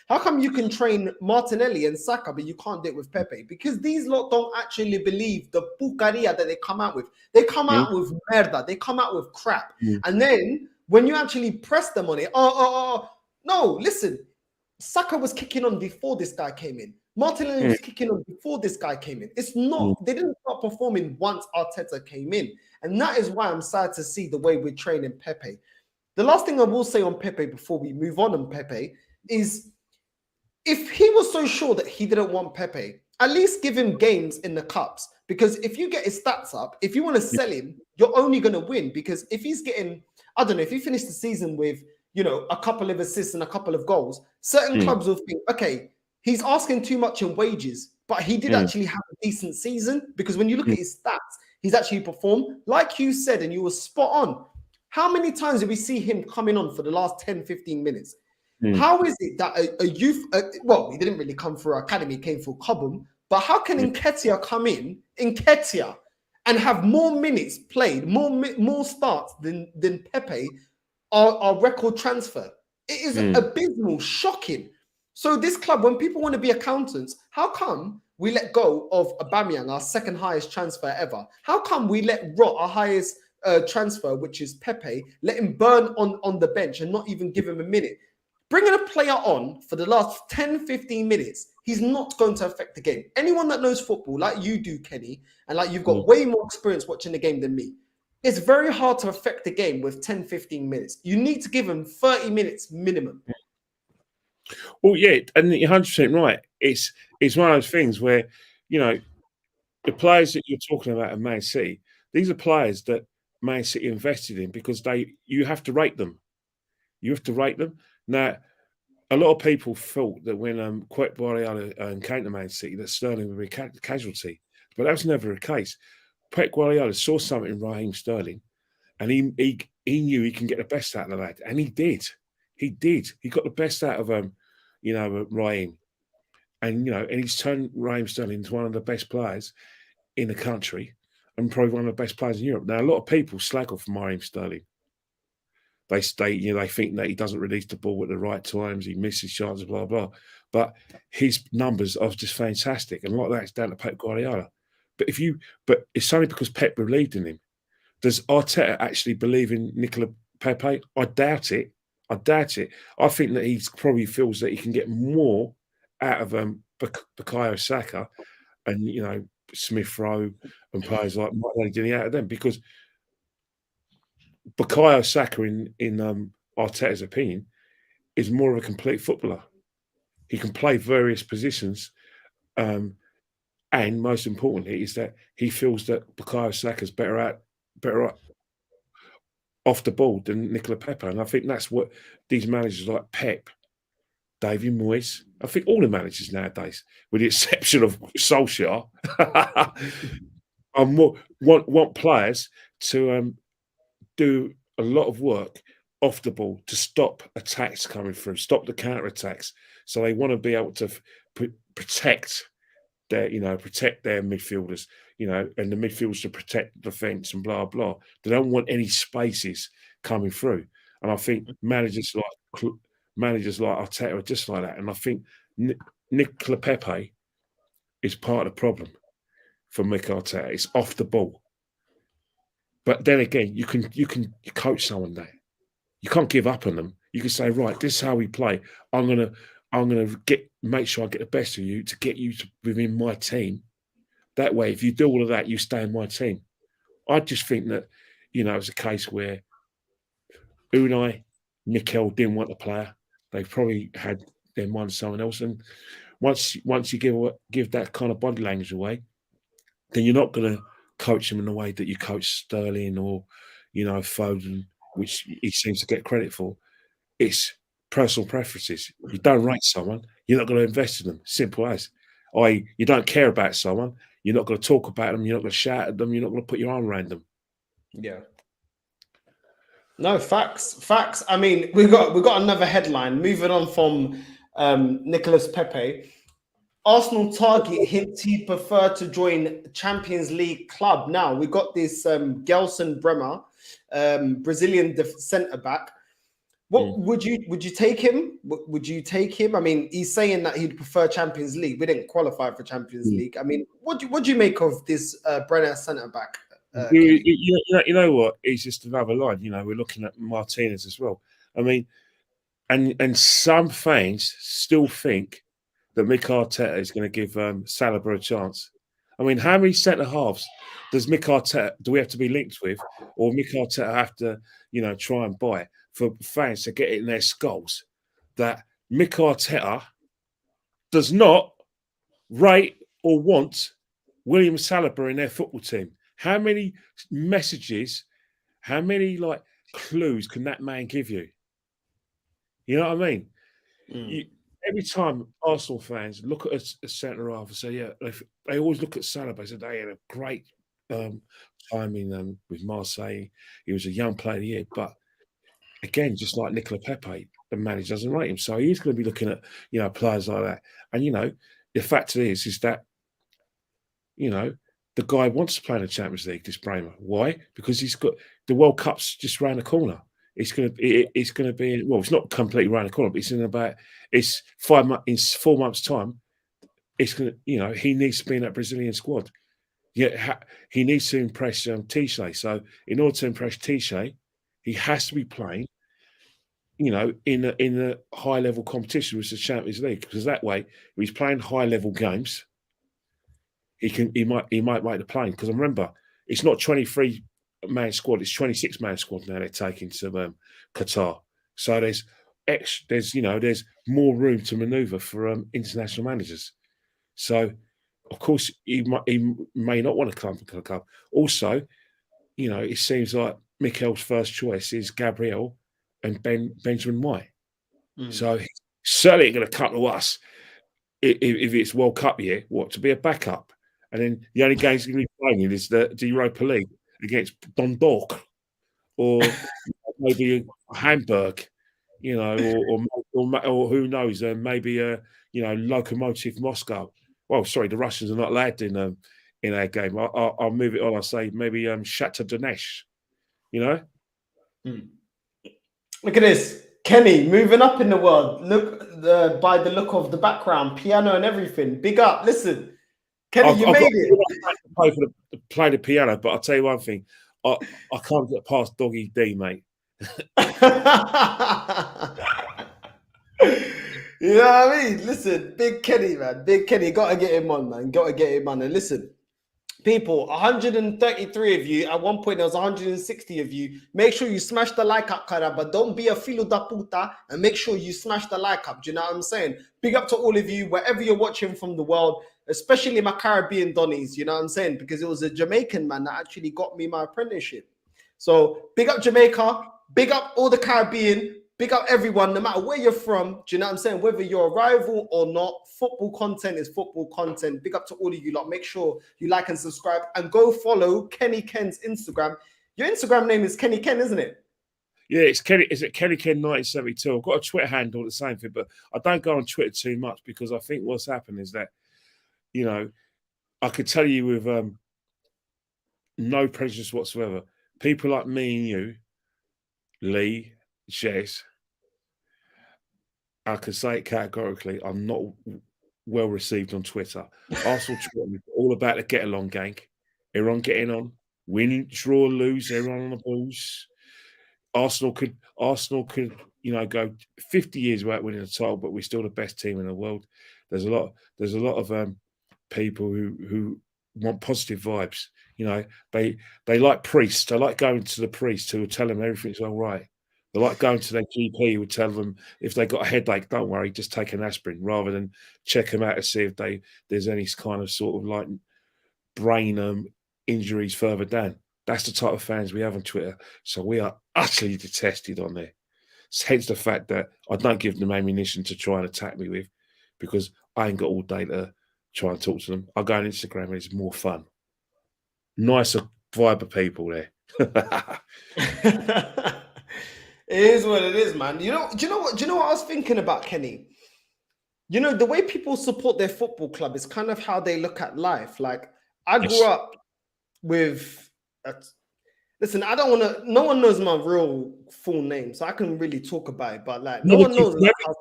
How come you can train Martinelli and Saka, but you can't do it with Pepe? Because these lot don't actually believe the pucaria that they come out with. They come out with merda. They come out with crap. And then when you actually press them on it, no, listen, Saka was kicking on before this guy came in. Martinelli was kicking on before this guy came in. It's not, they didn't start performing once Arteta came in. And that is why I'm sad to see the way we're training Pepe. The last thing I will say on Pepe before we move on Pepe is, if he was so sure that he didn't want Pepe, at least give him games in the cups. Because if you get his stats up, if you want to sell him, you're only going to win. Because if he's getting, I don't know, if he finished the season with, you know, a couple of assists and a couple of goals, certain clubs will think, okay, he's asking too much in wages, but he did actually have a decent season, because when you look at his stats, he's actually performed. Like you said, and you were spot on. How many times did we see him coming on for the last 10, 15 minutes? How is it that a youth, well, he didn't really come through our academy, he came through Cobham, but how can Nketiah come in, and have more minutes played, more starts than Pepe, our record transfer? It is abysmal, shocking. So this club, when people want to be accountants, how come we let go of Aubameyang, our second highest transfer ever? How come we let rot our highest transfer, which is Pepe, let him burn on the bench and not even give him a minute? Bringing a player on for the last 10, 15 minutes, he's not going to affect the game. Anyone that knows football, like you do, Kenny, and like you've got way more experience watching the game than me, it's very hard to affect the game with 10, 15 minutes. You need to give him 30 minutes minimum. Well, yeah, and you're 100% right. It's one of those things where, you know, the players that you're talking about in Man City, these are players that Man City invested in because you have to rate them. You have to rate them. Now, a lot of people thought that when Pep Guardiola came to Man City, that Sterling would be a casualty, but that was never the case. Pep Guardiola saw something in Raheem Sterling, and he knew he can get the best out of the lad, and he did. He did. He got the best out of Raheem, and and he's turned Raheem Sterling into one of the best players in the country, and probably one of the best players in Europe. Now, a lot of people slag off Raheem Sterling. They they think that he doesn't release the ball at the right times, he misses chances, blah, blah. But his numbers are just fantastic. And a lot of that's down to Pep Guardiola. But it's only because Pep believed in him. Does Arteta actually believe in Nicola Pepe? I doubt it. I think that he probably feels that he can get more out of Bukayo Saka and Smith Rowe and players like Maitland-Niles out of them, because Bukayo Saka, in Arteta's opinion, is more of a complete footballer. He can play various positions, and most importantly, is that he feels that Bukayo Saka's better out off the ball than Nicola Pepe, and I think that's what these managers like Pep, David Moyes, I think all the managers nowadays, with the exception of Solskjaer, want players to do a lot of work off the ball to stop attacks coming through, stop the counter attacks. So they want to be able to protect their midfielders, and the midfielders to protect the defence and blah blah. They don't want any spaces coming through, and I think managers like Arteta are just like that. And I think Nicola Pepe is part of the problem for Mikel Arteta. It's off the ball. But then again, you can coach someone there. You can't give up on them. You can say, right, this is how we play. I'm gonna make sure I get the best of you to get you within my team. That way, if you do all of that, you stay in my team. I just think that, it's a case where Unai, Mikel didn't want the player. They probably had their mind on someone else. And once you give that kind of body language away, then you're not going to coach them in the way that you coach Sterling or, Foden, which he seems to get credit for. It's personal preferences. You don't rate someone, you're not going to invest in them. Simple as. You don't care about someone, you're not going to talk about them, you're not going to shout at them, you're not going to put your arm around them. Yeah. No, facts. I mean, we got another headline. Moving on from Nicolas Pepe. Arsenal target hints he'd prefer to join Champions League club. Now we got this Gelson Bremer, Brazilian centre back. What would you take him? Would you take him? I mean, he's saying that he'd prefer Champions League. We didn't qualify for Champions League. I mean, what do you make of this Bremer centre back? You know what? It's just another line. We're looking at Martinez as well. I mean, and some fans still think that Mikel Arteta is going to give Saliba a chance. I mean, how many centre halves does Mikel Arteta do we have to be linked with, or Mikel Arteta have to try and buy for fans to get it in their skulls that Mikel Arteta does not rate or want William Saliba in their football team? How many messages, how many clues can that man give you? You know what I mean? Every time Arsenal fans look at a centre half and say, yeah, they always look at Saliba and say they had a great timing with Marseille. He was a young player of the year. But again, just like Nicola Pepe, the manager doesn't rate him. So he's going to be looking at players like that. And, the fact is that, the guy wants to play in the Champions League, this Bremer. Why? Because he's got the World Cup's just round the corner. It's going to be, well, it's not completely round the corner, but it's 4 months' time. It's going to, he needs to be in that Brazilian squad. Yeah, he needs to impress Tiche. So in order to impress Tiche, he has to be playing, in a high level competition with the Champions League, because that way, if he's playing high level games, he might make the plane. Because remember, it's not 23-man squad; it's 26-man squad now. They're taking to Qatar, so there's more room to manoeuvre for international managers. So, of course, he may not want to come to the club. Also, it seems like Mikel's first choice is Gabriel and Benjamin White. So he's certainly going to come to us if it's World Cup year. What, to be a backup? And then the only games he's going to be playing in is the Europa League against Dundalk or maybe Hamburg, or who knows, maybe Lokomotiv Moscow. Well, sorry, the Russians are not allowed in our game. I'll move it on. I'll say maybe Shakhtar Donetsk. Look at this, Kenny moving up in the world. Look, by the look of the background, piano and everything. Big up. Listen, Kenny, you made it. Play the piano, but I'll tell you one thing: I can't get past Doggy D, mate. You know what I mean? Listen, Big Kenny, man. Big Kenny, gotta get him on, man. Gotta get him on. And listen, people, 133 of you. At one point, there was 160 of you. Make sure you smash the like up, cara, but don't be a filo da puta, and make sure you smash the like up. Do you know what I'm saying? Big up to all of you, wherever you're watching from the world, especially my Caribbean Donnies. You know what I'm saying? Because it was a Jamaican man that actually got me my apprenticeship. So big up Jamaica, big up all the Caribbean. Big up everyone, no matter where you're from. Do you know what I'm saying? Whether you're a rival or not, football content is football content. Big up to all of you lot. Make sure you like and subscribe and go follow Kenny Ken's Instagram. Your Instagram name is Kenny Ken, isn't it? Yeah, it's Kenny. Is it Kenny Ken 1972? I've got a Twitter handle, the same thing, but I don't go on Twitter too much because I think what's happened is that, you know, I could tell you with no prejudice whatsoever, people like me and you, Lee, Jez, I can say it categorically, I'm not well received on Twitter. Arsenal Twitter is all about the get along gang. Everyone getting on, win, draw, lose, everyone on the booze. Arsenal could, you know, go 50 years without winning a title, but we're still the best team in the world. There's a lot of people who want positive vibes. You know, they like priests. They like going to the priest who will tell them everything's all right. They like going to their GP who would tell them if they got a headache, don't worry, just take an aspirin, rather than check them out to see if there's any kind of sort of like brain injuries further down. That's the type of fans we have on Twitter. So we are utterly detested on there. Hence the fact that I don't give them ammunition to try and attack me with, because I ain't got all day to try and talk to them. I go on Instagram and it's more fun. Nicer vibe of people there. It is what it is, man. Do you know what I was thinking about, Kenny? You know, the way people support their football club is kind of how they look at life. Like, I grew up with listen, I don't want to, no one knows my real full name, so I can really talk about it, but like, no one knows like, how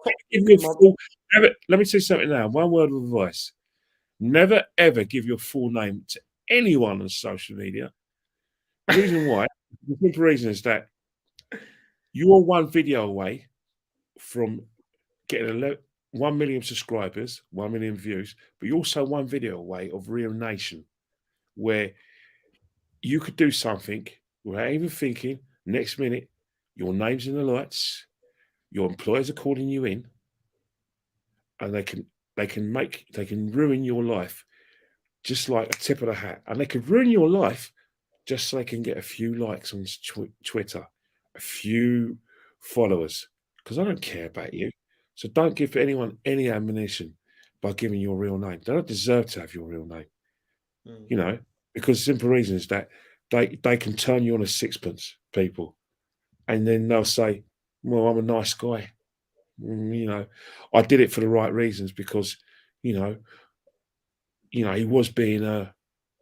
let me say something now. One word of advice. Never ever give your full name to anyone on social media. The reason why, the simple reason is that you are one video away from getting 1 million subscribers, 1 million views, but you're also one video away of Real Nation, where you could do something without even thinking. Next minute, your name's in the lights, your employers are calling you in, and they can ruin your life just like a tip of the hat. And they could ruin your life just so they can get a few likes on Twitter, a few followers, because I don't care about you. So don't give anyone any ammunition by giving your real name. They don't deserve to have your real name, you know, because the simple reason is that they can turn you on a sixpence, people, and then they'll say, well, I'm a nice guy. You know, I did it for the right reasons, because, you know, he was being,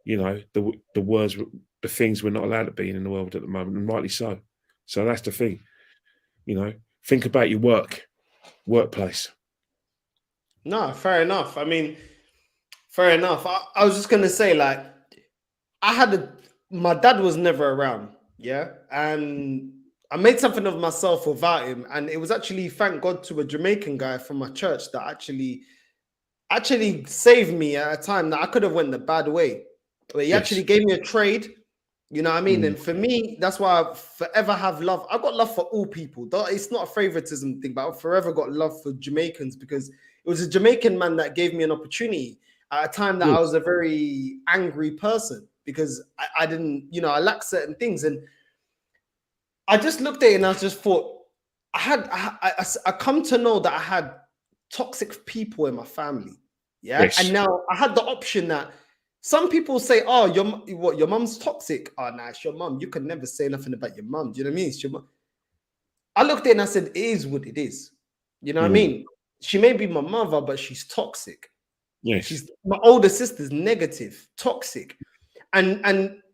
you know, the words, the things we're not allowed to be in the world at the moment, and rightly so. So that's the thing, you know, think about your workplace. No, fair enough. I mean, fair enough. I was just going to say, like, my dad was never around. Yeah. And I made something of myself without him. And it was actually, thank God, to a Jamaican guy from my church that actually saved me at a time that I could have went the bad way. But he actually gave me a trade. You know what I mean? And for me, that's why I forever have love. I've got love for all people. It's not a favoritism thing, but I've forever got love for Jamaicans, because it was a Jamaican man that gave me an opportunity at a time that I was a very angry person, because I didn't, you know, I lacked certain things. And I just looked at it and I just thought, I come to know that I had toxic people in my family. Yeah. Yes. And now I had the option that some people say, oh, your mom's toxic. Oh, nah, it's your mom. You can never say nothing about your mom. Do you know what I mean? It's your mom. I looked at it and I said, it is what it is. You know what I mean? She may be my mother, but she's toxic. Yes. My older sister's negative, toxic. And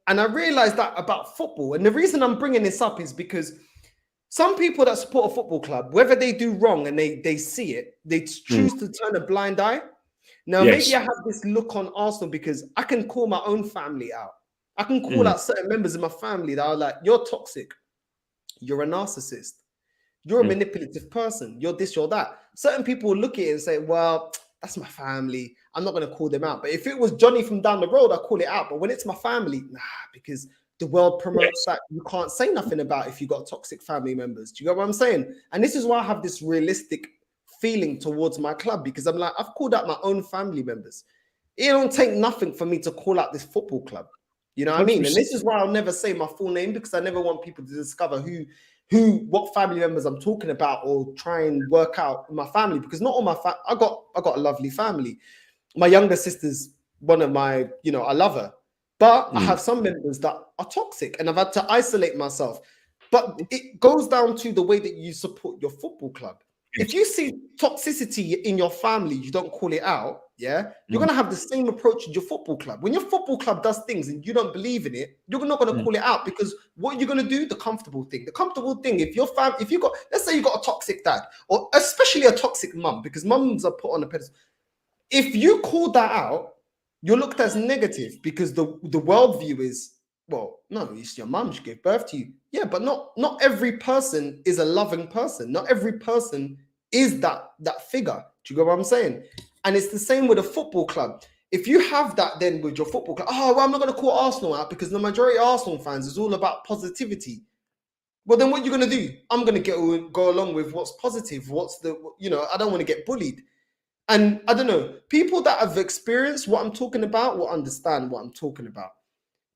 I realized that about football. And the reason I'm bringing this up is because some people that support a football club, whether they do wrong and they see it, they choose to turn a blind eye. Now, maybe I have this look on Arsenal because I can call my own family out. I can call out certain members of my family that are like, you're toxic. You're a narcissist. You're a manipulative person. You're this, you're that. Certain people will look at it and say, well, that's my family. I'm not going to call them out. But if it was Johnny from down the road, I call it out. But when it's my family, nah, because the world promotes that you can't say nothing about if you got toxic family members. Do you get what I'm saying? And this is why I have this realistic feeling towards my club, because I'm like, I've called out my own family members. It don't take nothing for me to call out this football club. You know what I mean? And this is why I'll never say my full name, because I never want people to discover what family members I'm talking about, or try and work out my family, because not all my I got a lovely family. My younger sister's one of my, I love her, but I have some members that are toxic, and I've had to isolate myself. But it goes down to the way that you support your football club. If you see toxicity in your family, you don't call it out, yeah? You're going to have the same approach in your football club. When your football club does things and you don't believe in it, you're not going to call it out, because what you're going to do, the comfortable thing. The comfortable thing, if you got, let's say you got a toxic dad, or especially a toxic mum, because mums are put on a pedestal. If you call that out, you're looked as negative, because the worldview is, well, no, it's your mum, she gave birth to you. Yeah, but not every person is a loving person. Not every person is that figure. Do you get what I'm saying? And it's the same with a football club. If you have that then with your football club, well, I'm not going to call Arsenal out because the majority of Arsenal fans is all about positivity. Well, then what you're going to do? I'm going to go along with what's positive. What's I don't want to get bullied. And I don't know, people that have experienced what I'm talking about will understand what I'm talking about.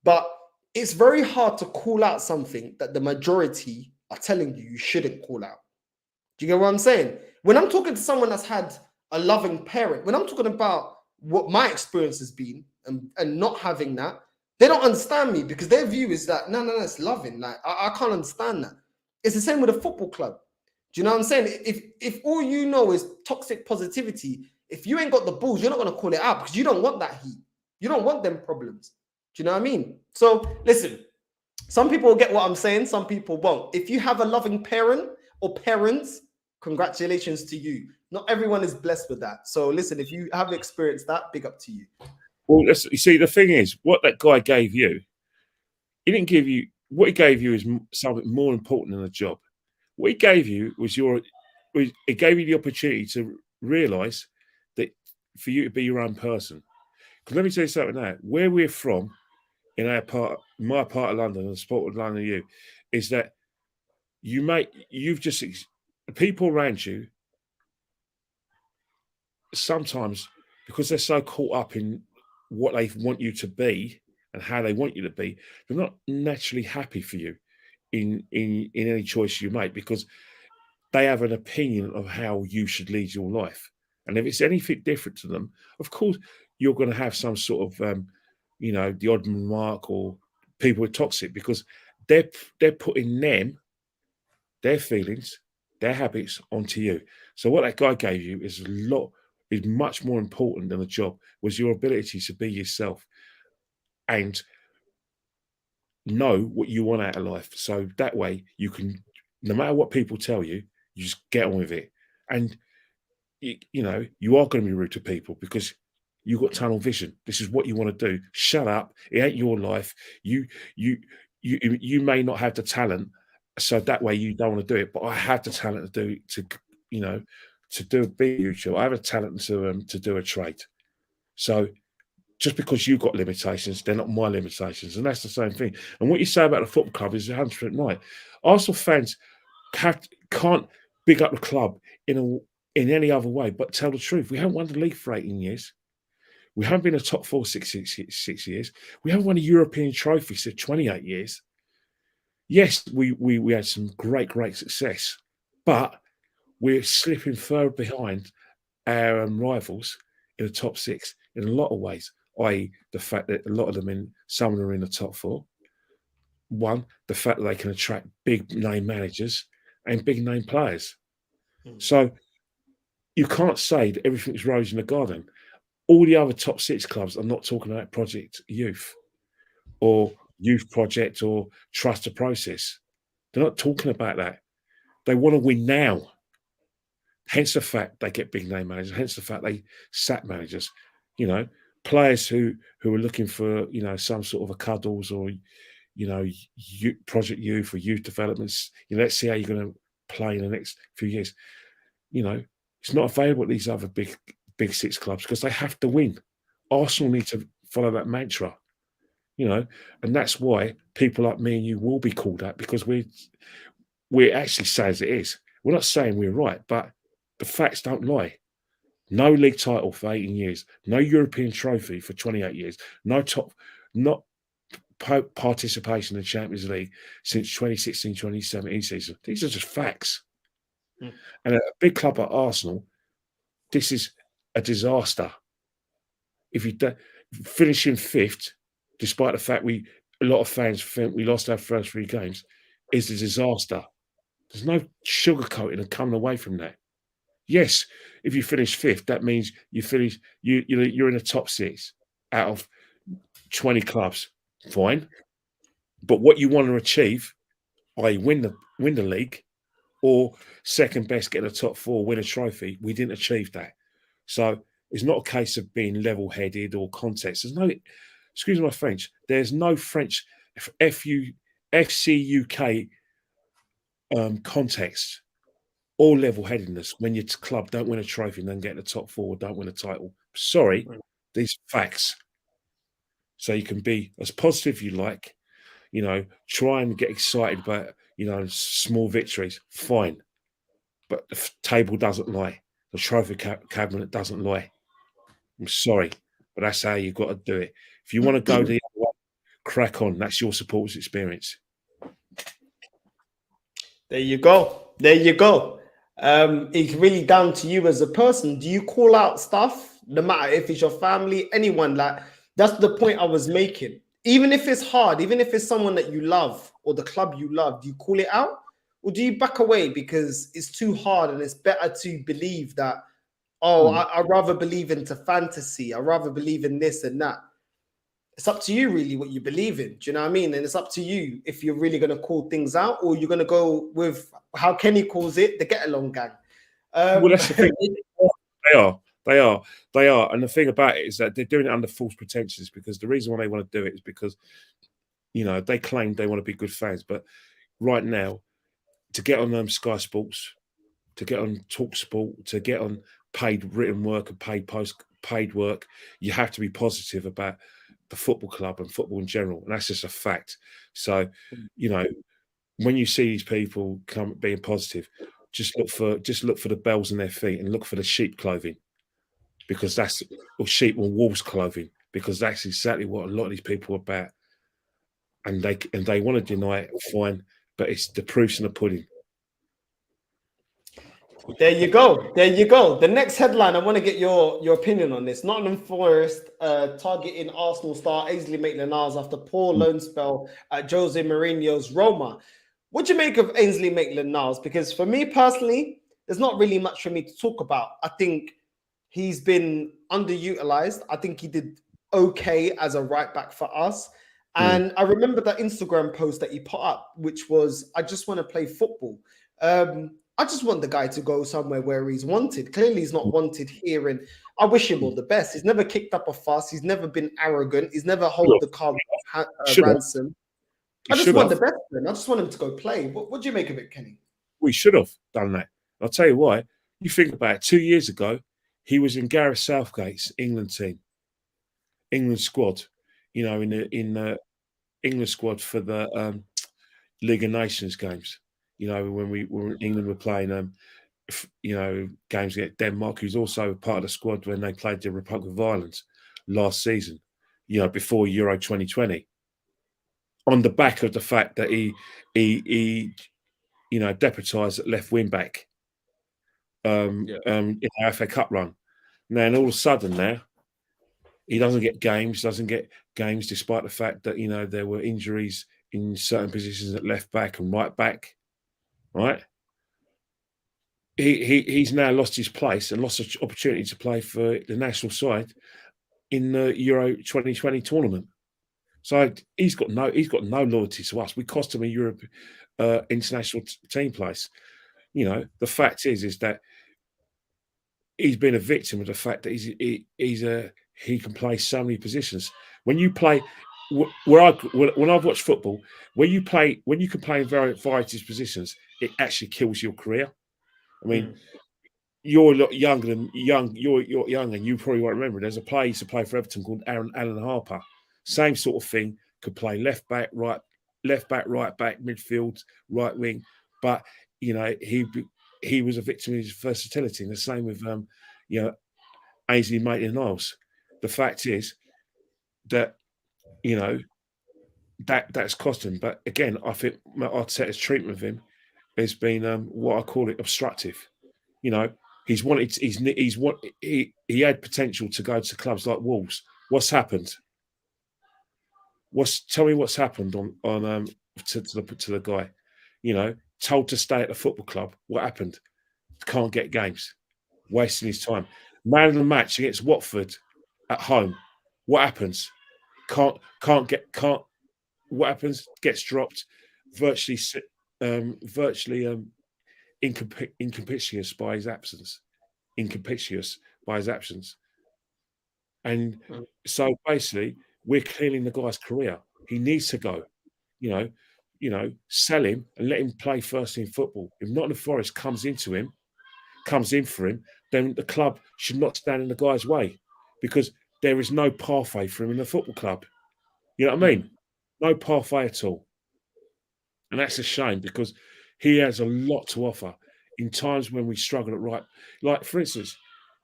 But it's very hard to call out something that the majority are telling you shouldn't call out. Do you get what I'm saying? When I'm talking to someone that's had a loving parent, when I'm talking about what my experience has been and not having that, they don't understand me, because their view is that, no, it's loving. Like, I can't understand that. It's the same with a football club. Do you know what I'm saying? If all you know is toxic positivity, if you ain't got the balls, you're not going to call it out, because you don't want that heat. You don't want them problems. Do you know what I mean? So listen, some people will get what I'm saying, some people won't. If you have a loving parent or parents, congratulations to you. Not everyone is blessed with that. So listen, if you have experienced that, big up to you. Well, you see, the thing is, what that guy gave you, he didn't give you, what he gave you is something more important than a job. What he gave you was it gave you the opportunity to realise that for you to be your own person. Because let me tell you something now, where we're from, in my part of London, and the sport of London, you, is that people around you, sometimes because they're so caught up in what they want you to be and how they want you to be, they're not naturally happy for you in any choice you make, because they have an opinion of how you should lead your life. And if it's anything different to them, of course, you're going to have some sort of, the odd remark, or people are toxic, because they're putting their feelings, their habits onto you. So what that guy gave you is much more important than a job, was your ability to be yourself and know what you want out of life. So that way you can, no matter what people tell you, you just get on with it. And you are going to be rude to people because you've got tunnel vision. This is what you want to do. Shut up. It ain't your life. You may not have the talent, so that way you don't want to do it. But I have the talent to be YouTube. I have a talent to do a trade. So just because you've got limitations, they're not my limitations. And that's the same thing. And what you say about the football club is 100% right. Arsenal fans can't big up the club in any other way, but tell the truth. We haven't won the league for 18 years. We haven't been a top four 6 years. We haven't won a European trophy for 28 years. Yes, we had some great success, but we're slipping further behind our rivals in the top six in a lot of ways, i.e. the fact that a lot of them some of them are in the top four. One, the fact that they can attract big name managers and big name players. So you can't say that everything's rose in the garden. All the other top six clubs are not talking about Project Youth or Youth Project or Trust the Process. They're not talking about that. They want to win now. Hence the fact they get big name managers. Hence the fact they sack managers. Players who are looking for some sort of a cuddles or Project Youth or youth developments. Let's see how you're going to play in the next few years. You know, it's not available at these other big six clubs because they have to win. Arsenal need to follow that mantra, you know, and that's why people like me and you will be called out because we actually say as it is. We're not saying we're right, but the facts don't lie. No league title for 18 years, no European trophy for 28 years, not participation in the Champions League since 2016-2017 season. These are just facts. Mm. And a big club like Arsenal, this is a disaster. If you finishing fifth, despite the fact a lot of fans think we lost our first 3 games, is a disaster. There's no sugarcoating and coming away from that. Yes, if you finish fifth, that means you're in the top 6 out of 20 clubs. Fine, but what you want to achieve, i.e., win the league, or second best, get the top 4, win a trophy, we didn't achieve that. So it's not a case of being level-headed or context. There's no, excuse my French, there's no French FCUK context or level-headedness when your club don't win a trophy and then get in the top 4, don't win a title. Sorry, these facts. So you can be as positive as you like, you know, try and get excited about, you know, small victories, fine. But the table doesn't lie. The trophy cabinet doesn't lie. I'm sorry, but that's how you've got to do it. If you want to go the other way, crack on. That's your supporters' experience. There you go. There you go. It's really down to you as a person. Do you call out stuff, no matter if it's your family, anyone? Like, that's the point I was making. Even if it's hard, even if it's someone that you love or the club you love, do you call it out? Or do you back away because it's too hard and it's better to believe that, I'd rather believe into fantasy. I'd rather believe in this and that. It's up to you really what you believe in. Do you know what I mean? And it's up to you if you're really going to call things out or you're going to go with how Kenny calls it, the get along gang. Well, that's the thing. They are. And the thing about it is that they're doing it under false pretenses because the reason why they want to do it is because, you know, they claim they want to be good fans. But right now, to get on Sky Sports, to get on Talk Sport, to get on paid written work and paid work, you have to be positive about the football club and football in general. And that's just a fact. So, you know, when you see these people being positive, just look for the bells in their feet and look for the sheep clothing. Because that's or sheep or wolves clothing, because that's exactly what a lot of these people are about. And they want to deny it, fine, but it's the proof's in the pudding. There you go. There you go. The next headline, I want to get your opinion on this. Nottingham Forest targeting Arsenal star Ainsley Maitland-Niles after poor loan spell at Jose Mourinho's Roma. What do you make of Ainsley Maitland-Niles? Because for me personally, there's not really much for me to talk about. I think he's been underutilized. I think he did okay as a right back for us. And I remember that Instagram post that he put up, which was, I just want to play football. I just want the guy to go somewhere where he's wanted. Clearly, he's not wanted here, and I wish him all the best. He's never kicked up a fuss. He's never been arrogant. He's never held the club ransom. I just want the best for him. I just want him to go play. What do you make of it, Kenny? We should have done that. I'll tell you why. You think about it, 2 years ago, he was in Gareth Southgate's England team, England squad, you know, in the England squad for the League of Nations games. You know, when England were playing, you know, games against Denmark. He was also part of the squad when they played the Republic of Ireland last season, you know, before Euro 2020. On the back of the fact that he you know, deputised at left wing back in the FA Cup run. Now, and all of a sudden now, he doesn't get games despite the fact that, you know, there were injuries in certain positions at left back and right back, right? He's now lost his place and lost an opportunity to play for the national side in the Euro 2020 tournament. So he's got no loyalty to us. We cost him a Europe international team place. You know, the fact is that he's been a victim of the fact that he can play so many positions. When you play when I've watched football, when you can play in variety of positions, it actually kills your career. I mean, you're a lot younger than you're young, and you probably won't remember. There's a player used to play for Everton called Alan Harper. Same sort of thing. Could play left back, right back, midfield, right wing. But he was a victim of his versatility. And the same with Ainsley Maitland-Niles. The fact is that that's cost him. But again, I think Arteta's treatment of him has been what I call it obstructive. He had potential to go to clubs like Wolves. What's happened? Tell me what's happened to the guy. Told to stay at the football club. What happened? Can't get games. Wasting his time. Man of the match against Watford at home. What happens? Can't. What happens? Gets dropped. Virtually inconspicuous by his absence. And so basically, we're killing the guy's career. He needs to go. Sell him and let him play first team football. If Nottingham Forest comes in for him, then the club should not stand in the guy's way, because there is no pathway for him in the football club. You know what I mean? No pathway at all. And that's a shame, because he has a lot to offer in times when we struggle at right. Like, for instance,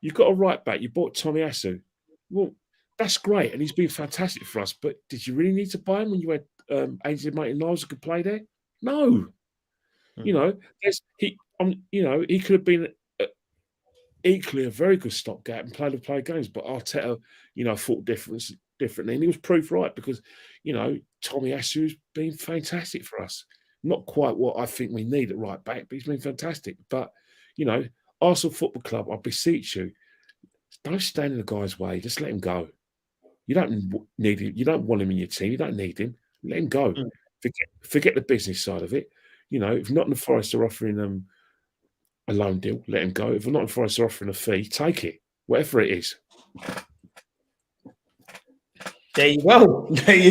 you've got a right back. You bought Tomiyasu. Well, that's great, and he's been fantastic for us. But did you really need to buy him when you had Ainsley Maitland-Niles who could play there? No. He could have been equally a very good stopgap and play games. But Arteta, thought differently, and he was proved right, because Tomiyasu's been fantastic for us. Not quite what I think we need at right back, but he's been fantastic. But Arsenal Football Club, I beseech you, don't stand in the guy's way. Just let him go. You don't need him. You don't want him in your team. You don't need him. Let him go. Forget the business side of it. If Nottingham Forest are offering them a loan deal, let him go. If Nottingham Forest are offering a fee, take it, whatever it is. There you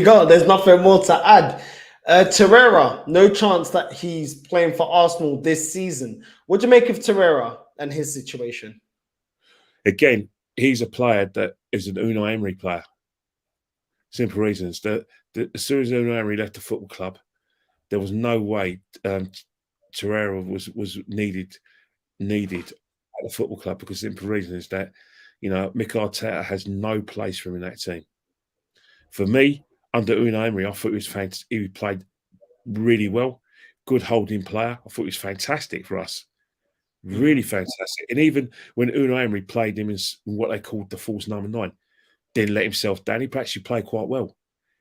go. There's nothing more to add. Torreira, no chance that he's playing for Arsenal this season. What do you make of Torreira and his situation? Again, he's a player that is an Unai Emery player. Simple reasons. That as soon as Unai Emery left the football club, there was no way Torreira was needed at the football club, because the simple reason is that Mikel Arteta has no place for him in that team. For me, under Unai Emery, I thought he was fantastic. He played really well, good holding player. I thought he was fantastic for us. Really fantastic. And even when Unai Emery played him in what they called the false number 9, didn't let himself down. He actually played quite well.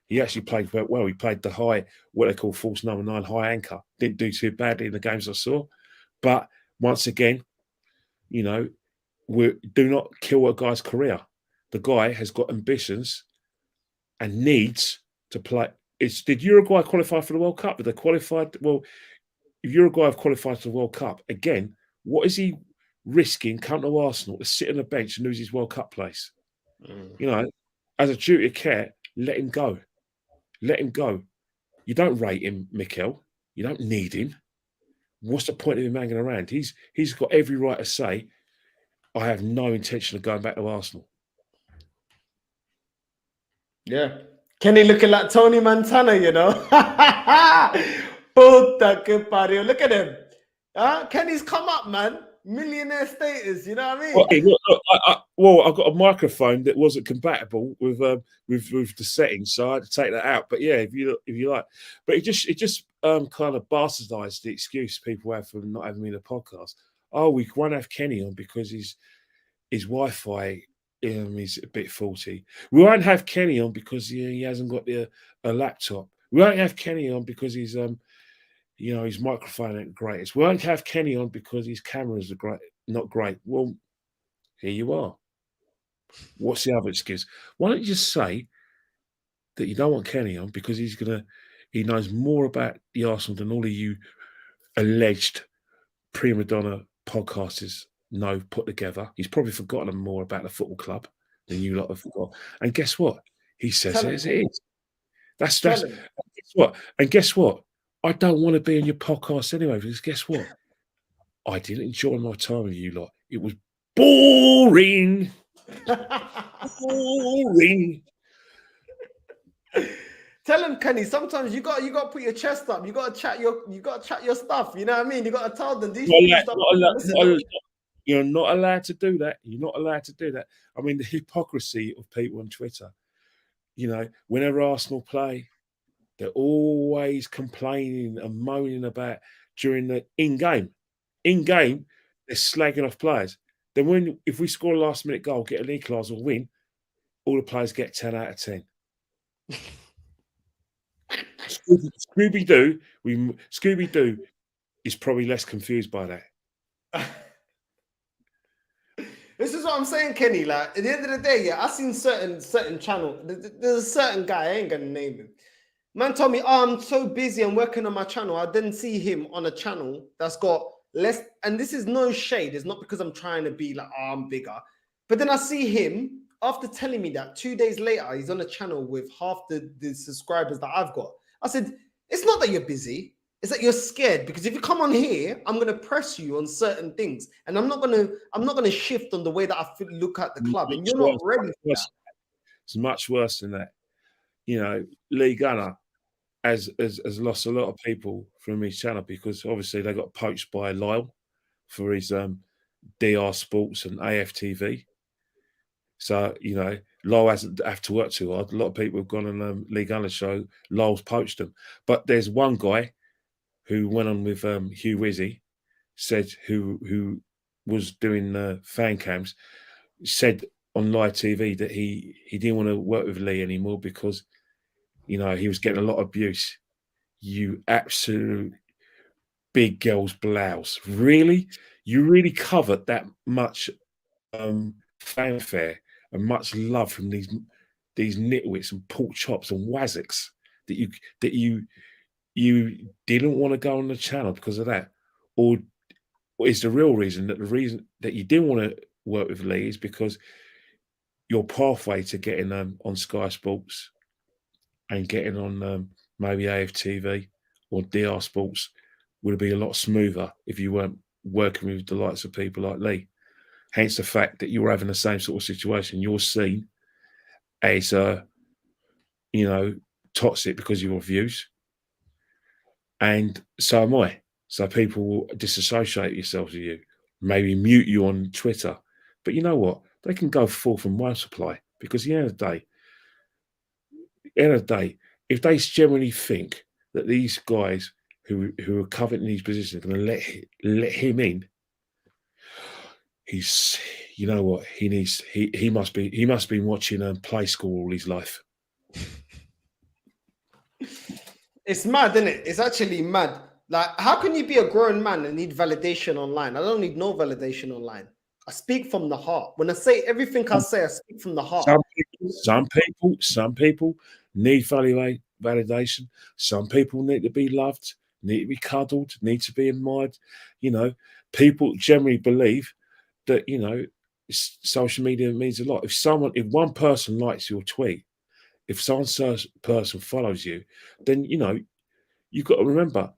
He actually played quite well. He played the high, what they call false number 9, high anchor. Didn't do too badly in the games I saw. But once again, do not kill a guy's career. The guy has got ambitions and needs to play. Did Uruguay qualify for the World Cup? Did they qualified? Well, if Uruguay have qualified for the World Cup, again, what is he risking coming to Arsenal to sit on the bench and lose his World Cup place? As a duty of care, let him go. Let him go. You don't rate him, Mikel. You don't need him. What's the point of him hanging around? He's got every right to say, I have no intention of going back to Arsenal. Yeah. Kenny looking like Tony Montana, Puta que parió. Look at him. Kenny's come up, man. Millionaire status, you know what I mean? Well, I got a microphone that wasn't compatible with the settings, so I had to take that out. But yeah, if you like, but it just kind of bastardized the excuse people have for not having me in a podcast. Oh, we won't have Kenny on because his Wi-Fi is a bit faulty. We won't have Kenny on because he hasn't got a laptop. We won't have Kenny on because he's his microphone ain't greatest. We won't have Kenny on because his cameras are not great. Well, here you are. What's the other excuse? Why don't you just say that you don't want Kenny on because he knows more about the Arsenal than all of you alleged prima donna podcasters know put together. He's probably forgotten more about the football club than you lot have forgot. And guess what? He says it as it is. That's Tell guess him. what? And guess what? I don't want to be on your podcast anyway, because guess what? I didn't enjoy my time with you lot. It was boring. Boring. Tell him, Kenny. Sometimes you got to put your chest up. You got to chat your stuff. You know what I mean? You got to tell them these stuff. You're not allowed to do that. You're not allowed to do that. I mean, the hypocrisy of people on Twitter. You know, whenever Arsenal play, they're always complaining and moaning about during the in-game. In-game, they're slagging off players. Then if we score a last-minute goal, get an equaliser or win, all the players get 10 out of 10. Scooby-Doo is probably less confused by that. This is what I'm saying, Kenny. Like, at the end of the day, yeah, I seen certain channel. There's a certain guy, I ain't gonna name him. Man told me, oh, I'm so busy, I'm working on my channel. I didn't see him on a channel that's got less, and this is no shade. It's not because I'm trying to be like, oh, I'm bigger. But then I see him, after telling me that 2 days later, he's on a channel with half the subscribers that I've got. I said, it's not that you're busy. It's that you're scared, because if you come on here, I'm gonna press you on certain things, and I'm not gonna shift on the way that I look at the club, and you're not ready for that. It's much worse than that. You know, Lee Gunner has lost a lot of people from his channel, because obviously they got poached by Lyle for his DR Sports and AFTV. So, you know, Lyle hasn't have to work too hard. A lot of people have gone on Lee Gunner's show. Lyle's poached them. But there's one guy who went on with Hugh Wizzy, said who was doing fan cams, said on live TV that he didn't want to work with Lee anymore because, you know, he was getting a lot of abuse. You absolute big girl's blouse. Really? You really covered that much fanfare and much love from these nitwits and pork chops and wazzicks that you didn't want to go on the channel because of that? Or is the real reason that you didn't want to work with Lee is because your pathway to getting on Sky Sports and getting on maybe AFTV or DR Sports would be a lot smoother if you weren't working with the likes of people like Lee. Hence the fact that you're having the same sort of situation. You're seen as, you know, toxic because of your views. And so am I. So people will disassociate yourselves with you, maybe mute you on Twitter. But you know what? They can go forth and multiply, because at the end of the day, if they generally think that these guys who are coveting these positions are going to let him in, he's, you know what, he must be watching Play School all his life. It's mad, isn't it? It's actually mad. Like, how can you be a grown man and need validation online? I don't need no validation online. I speak from the heart. When I say everything I say, I speak from the heart. Some people need validation. Some people need to be loved, need to be cuddled, need to be admired. You know, people generally believe that, you know, social media means a lot. If one person likes your tweet, if some person follows you, then, you know, you've got to remember,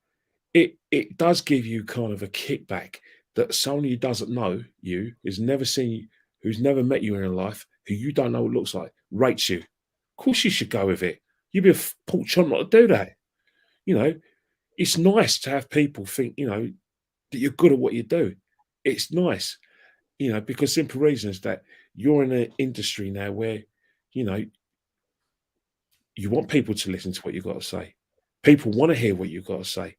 it does give you kind of a kickback that someone who doesn't know you, who's never seen you, who's never met you in real life, who you don't know what it looks like, rates you. Of course you should go with it. You'd be a pork chop not to do that. You know, it's nice to have people think, you know, that you're good at what you do. It's nice, you know, because simple reason is that you're in an industry now where, you know, you want people to listen to what you've got to say. People want to hear what you've got to say.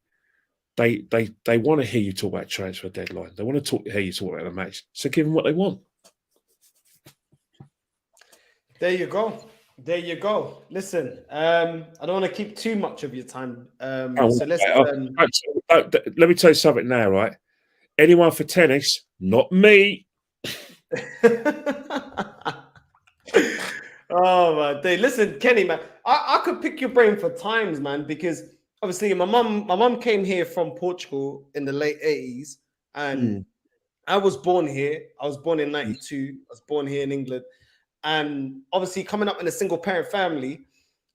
They want to hear you talk about transfer deadline. They want to hear you talk about the match. So give them what they want. There you go. There you go. Listen, I don't want to keep too much of your time. So let's. Let me tell you something now, right? Anyone for tennis, not me. Oh my day. Listen, Kenny, man, I could pick your brain for times, man, because obviously my mum came here from Portugal in the late 80s, and I was born here. I was born in 92. I was born here in England. And obviously coming up in a single parent family,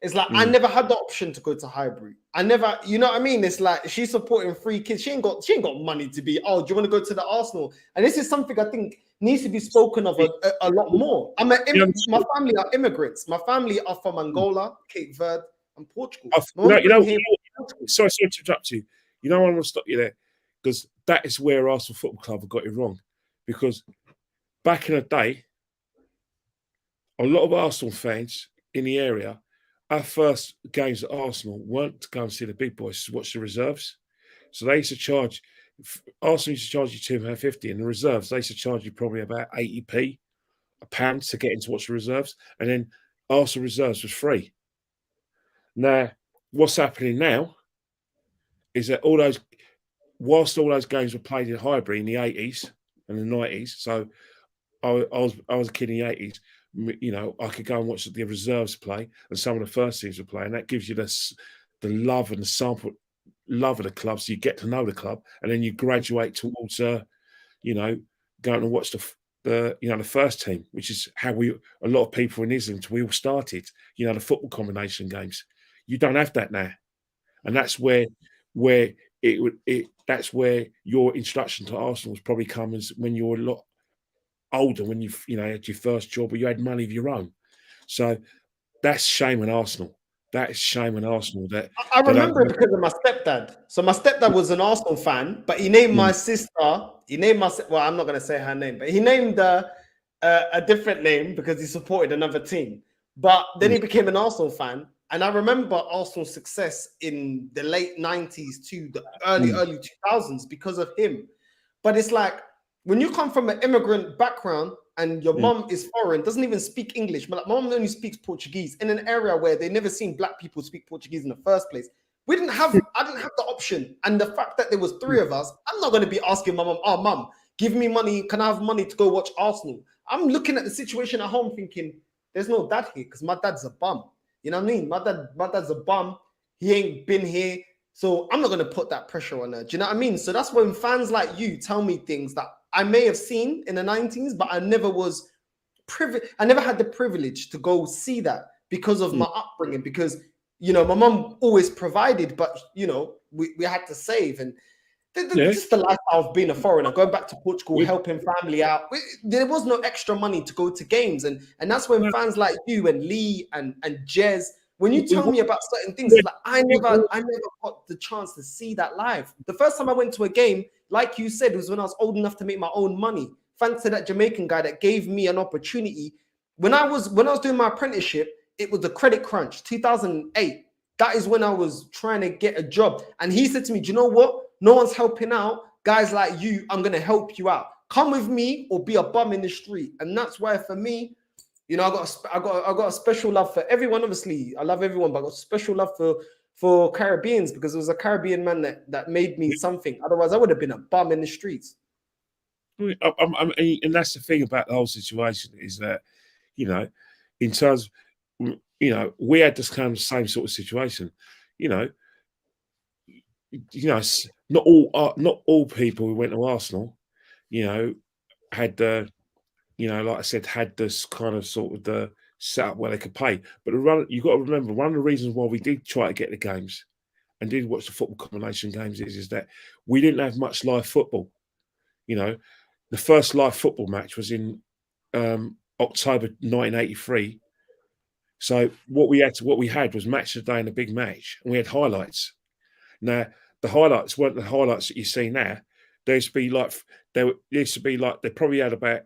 It's like I never had the option to go to Highbury. I never, you know what I mean? It's like she's supporting 3 kids. She ain't got money to be. Oh, do you want to go to the Arsenal? And this is something I think needs to be spoken of a lot more. My family are immigrants. My family are from Angola, Cape Verde, and Portugal. Sorry to interrupt you. You know, I want to stop you there because that is where Arsenal Football Club have got it wrong. Because back in the day, a lot of Arsenal fans in the area, our first games at Arsenal weren't to go and see the big boys, to watch the reserves. So they used to charge, Arsenal used to charge you £2.50, and the reserves, they used to charge you probably about 80p, £1 to get in to watch the reserves. And then Arsenal reserves was free. Now, what's happening now is that whilst all those games were played in Highbury in the 80s and the 90s, so I was a kid in the 80s, you know, I could go and watch the reserves play and some of the first teams were playing. That gives you the love and the sample love of the club, so you get to know the club, and then you graduate towards, you know, going to watch the first team, which is how a lot of people in Islington, we all started, you know, the football combination games. You don't have that now, and that's where that's where your introduction to Arsenal was probably coming when you were a lot older, when you had your first job, or you had money of your own. So that's shame on Arsenal. That is shame on Arsenal. That I remember it because of my stepdad. So my stepdad was an Arsenal fan, but he named my sister. He named well, I'm not going to say her name, but he named a different name because he supported another team. But then he became an Arsenal fan. And I remember Arsenal's success in the late 90s to the early 2000s because of him. But it's like, when you come from an immigrant background and your mum is foreign, doesn't even speak English, but like, my mum only speaks Portuguese in an area where they never seen black people speak Portuguese in the first place. I didn't have the option. And the fact that there was 3 of us, I'm not going to be asking my mum, oh, mum, give me money. Can I have money to go watch Arsenal? I'm looking at the situation at home thinking, there's no dad here because my dad's a bum. You know what I mean? My dad's a bum. He ain't been here. So I'm not going to put that pressure on her. Do you know what I mean? So that's when fans like you tell me things that I may have seen in the 90s, but I never was I never had the privilege to go see that because of my upbringing, because, you know, my mom always provided, but, you know, we had to save. And just the lifestyle of being a foreigner, going back to Portugal, helping family out. There was no extra money to go to games. And that's when fans like you and Lee and Jez, when you tell me about certain things, it's like I never got the chance to see that live. The first time I went to a game, like you said, was when I was old enough to make my own money. Thanks to that Jamaican guy that gave me an opportunity. When I was doing my apprenticeship, it was the credit crunch, 2008. That is when I was trying to get a job. And he said to me, do you know what? No one's helping out. Guys like you, I'm going to help you out. Come with me or be a bum in the street. And that's why for me, you know, I got a special love for everyone. Obviously, I love everyone, but I got a special love for Caribbeans because it was a Caribbean man that made me something. Otherwise, I would have been a bum in the streets. And that's the thing about the whole situation is that, you know, in terms, you know, we had this kind of same sort of situation. You know, not all people who went to Arsenal, you know, had you know, like I said, had this kind of sort of the setup where they could pay. But you've got to remember, one of the reasons why we did try to get the games and did watch the football combination games is that we didn't have much live football. You know, the first live football match was in October 1983. So what we had was match of the day and a big match, and we had highlights. Now, the highlights weren't the highlights that you see now. They probably had about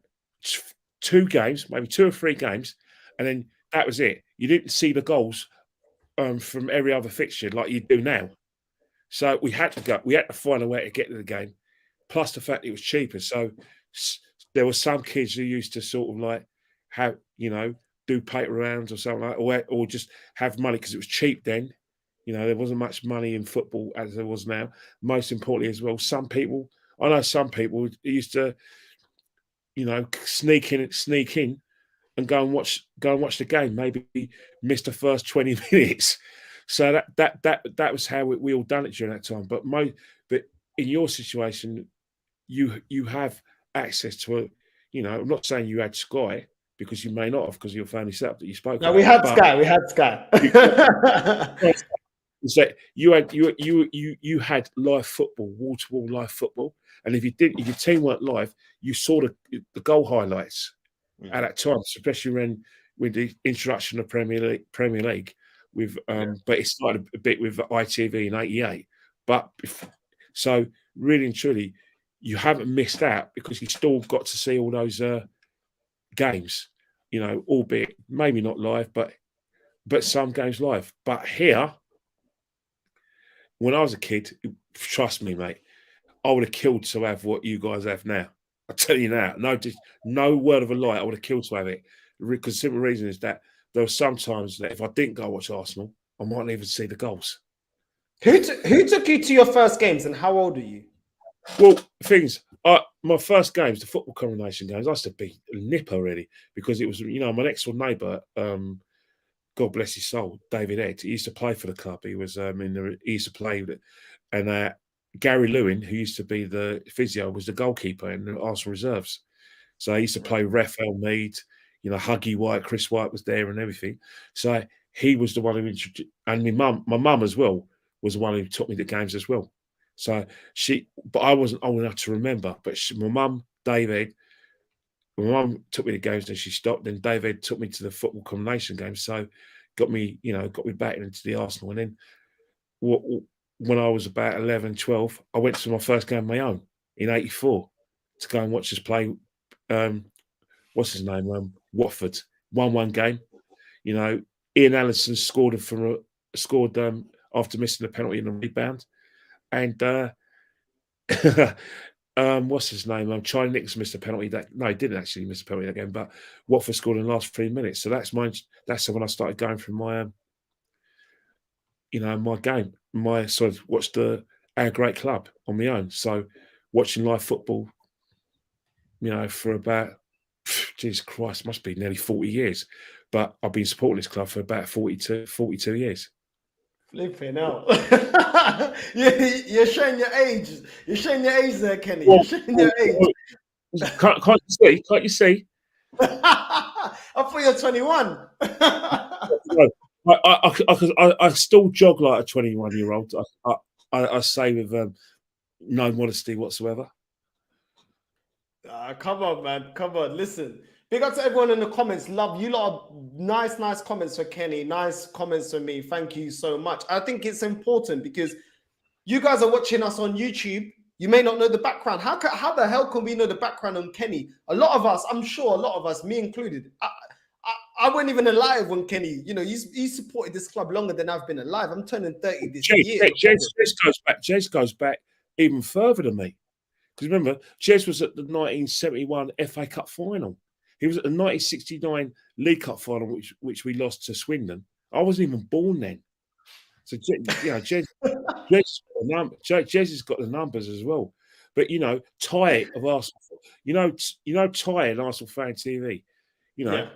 2 games, maybe 2 or 3 games, and then that was it. You didn't see the goals from every other fixture like you do now. So we had to find a way to get to the game, plus the fact it was cheaper. So there were some kids who used to sort of like have, you know, do paper rounds or something like, or just have money because it was cheap then. You know, there wasn't much money in football as there was now. Most importantly as well, I know some people used to, you know, sneak in and go and watch the game. Maybe miss the first 20 minutes. So that was how we all done it during that time. But in your situation, you have access to you know, I'm not saying you had Sky, because you may not have, because of your family setup that you spoke No, about. we had Sky. We had Sky. So you had live football, wall-to-wall live football, and if your team weren't live, you saw the goal highlights at that time, especially with the introduction of Premier League. But it started a bit with ITV in '88. But so really and truly, you haven't missed out because you still got to see all those games. Albeit maybe not live, but some games live. But here, when I was a kid, trust me, mate, I would have killed to have what you guys have now. I tell you now, no word of a lie, I would have killed to have it. Because the simple reason is that there were some times that if I didn't go watch Arsenal, I mightn't even see the goals. Who took you to your first games, and how old are you? Well, my first games, the football combination games, I used to be a nipper really, because it was, my next door neighbour, God bless his soul, David Ed. He used to play for the club. He was he used to play with it, and Gary Lewin, who used to be the physio, was the goalkeeper in the Arsenal reserves. So I used to play Raphael Mead, Huggy White, Chris White was there and everything. So he was the one who introduced, and my mum as well was the one who took me to games as well. So but I wasn't old enough to remember. But my mum, David, my mum took me to games, and she stopped. Then David took me to the football combination games, so got me back into the Arsenal. And then when I was about 11, 12, I went to my first game of my own in '84 to go and watch us play. What's his name? Watford. 1-1 game. Ian Allison scored after missing a penalty in a rebound, and what's his name? Charlie Nichols missed a penalty. He didn't actually miss a penalty that game, but Watford scored in the last 3 minutes. So that's when I started going from my my game, my sort of watched our great club on my own. So watching live football, for about, Jesus Christ, must be nearly 40 years. But I've been supporting this club for about 42 years. Flipping out. You're showing your age. You're showing your age there, Kenny. You're showing your age. Can't you see? Can't you see? I thought you're 21. I still jog like a 21-year-old. I say with no modesty whatsoever. Come on, man. Come on. Listen. Big up to everyone in the comments. Love you lot. Nice comments for Kenny. Nice comments for me. Thank you so much. I think it's important because you guys are watching us on YouTube. You may not know the background. How the hell can we know the background on Kenny? A lot of us, I'm sure a lot of us, me included, I wasn't even alive when Kenny, he supported this club longer than I've been alive. I'm turning 30 this year. Jez goes back even further than me. Because remember, Jez was at the 1971 FA Cup final. He was at the 1969 League Cup final, which we lost to Swindon. I wasn't even born then. So, Jez has got the numbers as well. But, Ty of Arsenal, Ty and Arsenal Fan TV, do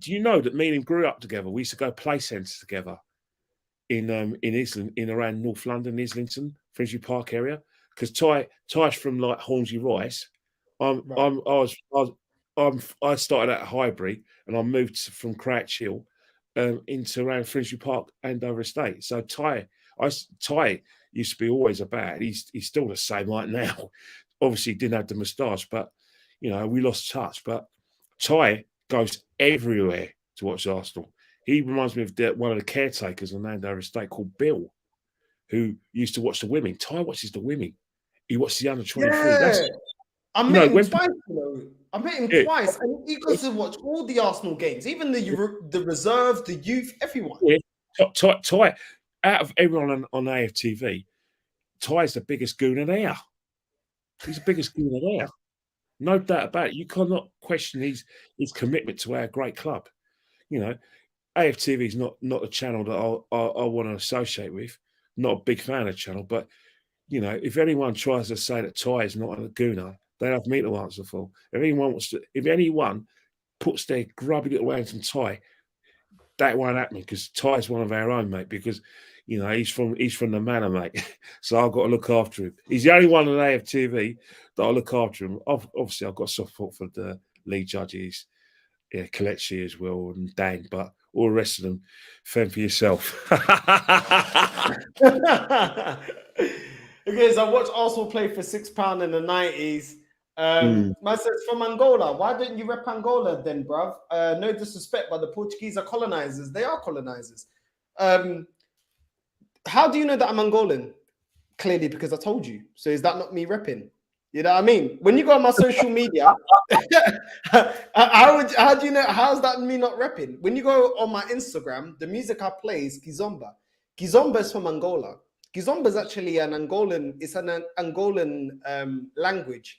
you know that me and him grew up together? We used to go play centres together in around North London, Islington, Finsbury Park area. Because Ty's from like Hornsey Rice. I started at Highbury and I moved from Crouch Hill into around Finsbury Park, Andover Estate. So Ty used to be always about. He's still the same right now. Obviously, he didn't have the moustache, but we lost touch. But Ty goes everywhere to watch Arsenal. He reminds me of one of the caretakers on Andover Estate called Bill, who used to watch the women. Ty watches the women. He watches the under 23. Yeah. I met him twice. I met him twice, and he goes to watch all the Arsenal games, even the reserve, the youth, everyone. Yeah. Ty, out of everyone on AFTV, Ty's the biggest gooner there. He's the biggest gooner there. No doubt about it. You cannot question his commitment to our great club. AFTV is not a channel that I want to associate with. Not a big fan of the channel, but if anyone tries to say that Ty is not a gooner, they have me to answer for. If anyone puts their grubby little hands on Ty, that won't happen because Ty's one of our own, mate. Because he's from the manor, mate. So I've got to look after him. He's the only one on AFTV that I look after him. Obviously, I've got soft support for the league judges, yeah, Kelechi as well, and Dan, but all the rest of them, fend for yourself. Okay, so I watched Arsenal play for £6 in the 90s. Man says from Angola. Why don't you rep Angola then, bruv? No disrespect, but the Portuguese are colonizers. They are colonizers. How do you know that I'm Angolan? Clearly, because I told you. So is that not me repping? You know what I mean? When you go on my social media, how do you know? How's that me not repping? When you go on my Instagram, the music I play is Kizomba. Kizomba is from Angola. Kizomba is actually an Angolan. It's an Angolan language.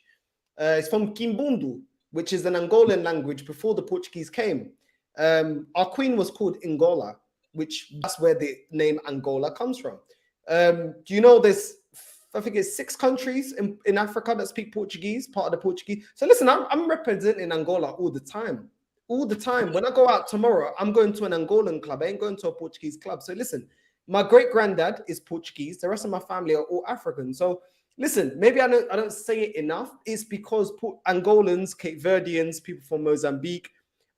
It's from Kimbundu, which is an Angolan language before the Portuguese came. Our queen was called Angola, which that's where the name Angola comes from. Do you know there's, I think it's 6 countries in Africa that speak Portuguese, part of the Portuguese. So listen, I'm representing Angola all the time. All the time. When I go out tomorrow, I'm going to an Angolan club. I ain't going to a Portuguese club. So listen, my great granddad is Portuguese. The rest of my family are all African. So listen, maybe I don't say it enough. It's because Angolans, Cape Verdeans, people from Mozambique,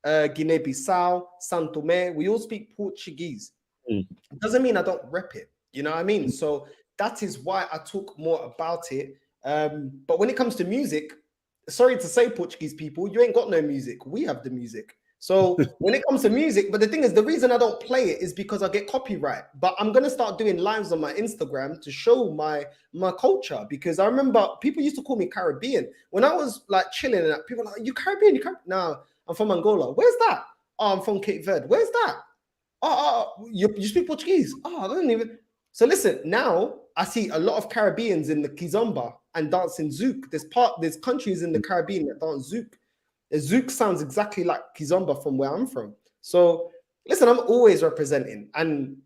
Guinea-Bissau, São Tomé, we all speak Portuguese. It doesn't mean I don't rep it. You know what I mean? So that is why I talk more about it. But when it comes to music, sorry to say, Portuguese people, you ain't got no music. We have the music. So when it comes to music, but the thing is, the reason I don't play it is because I get copyright. But I'm gonna start doing lives on my Instagram to show my culture, because I remember people used to call me Caribbean when I was like chilling, and people were like, "You Caribbean? You Caribbean?" No, I'm from Angola. Where's that? Oh, I'm from Cape Verde. Where's that? Oh, you speak Portuguese? Oh, I don't even. So listen, now I see a lot of Caribbeans in the Kizomba and dancing Zouk. There's countries in the Caribbean that dance Zouk. Zouk sounds exactly like Kizomba from where I'm from. So listen, I'm always representing. And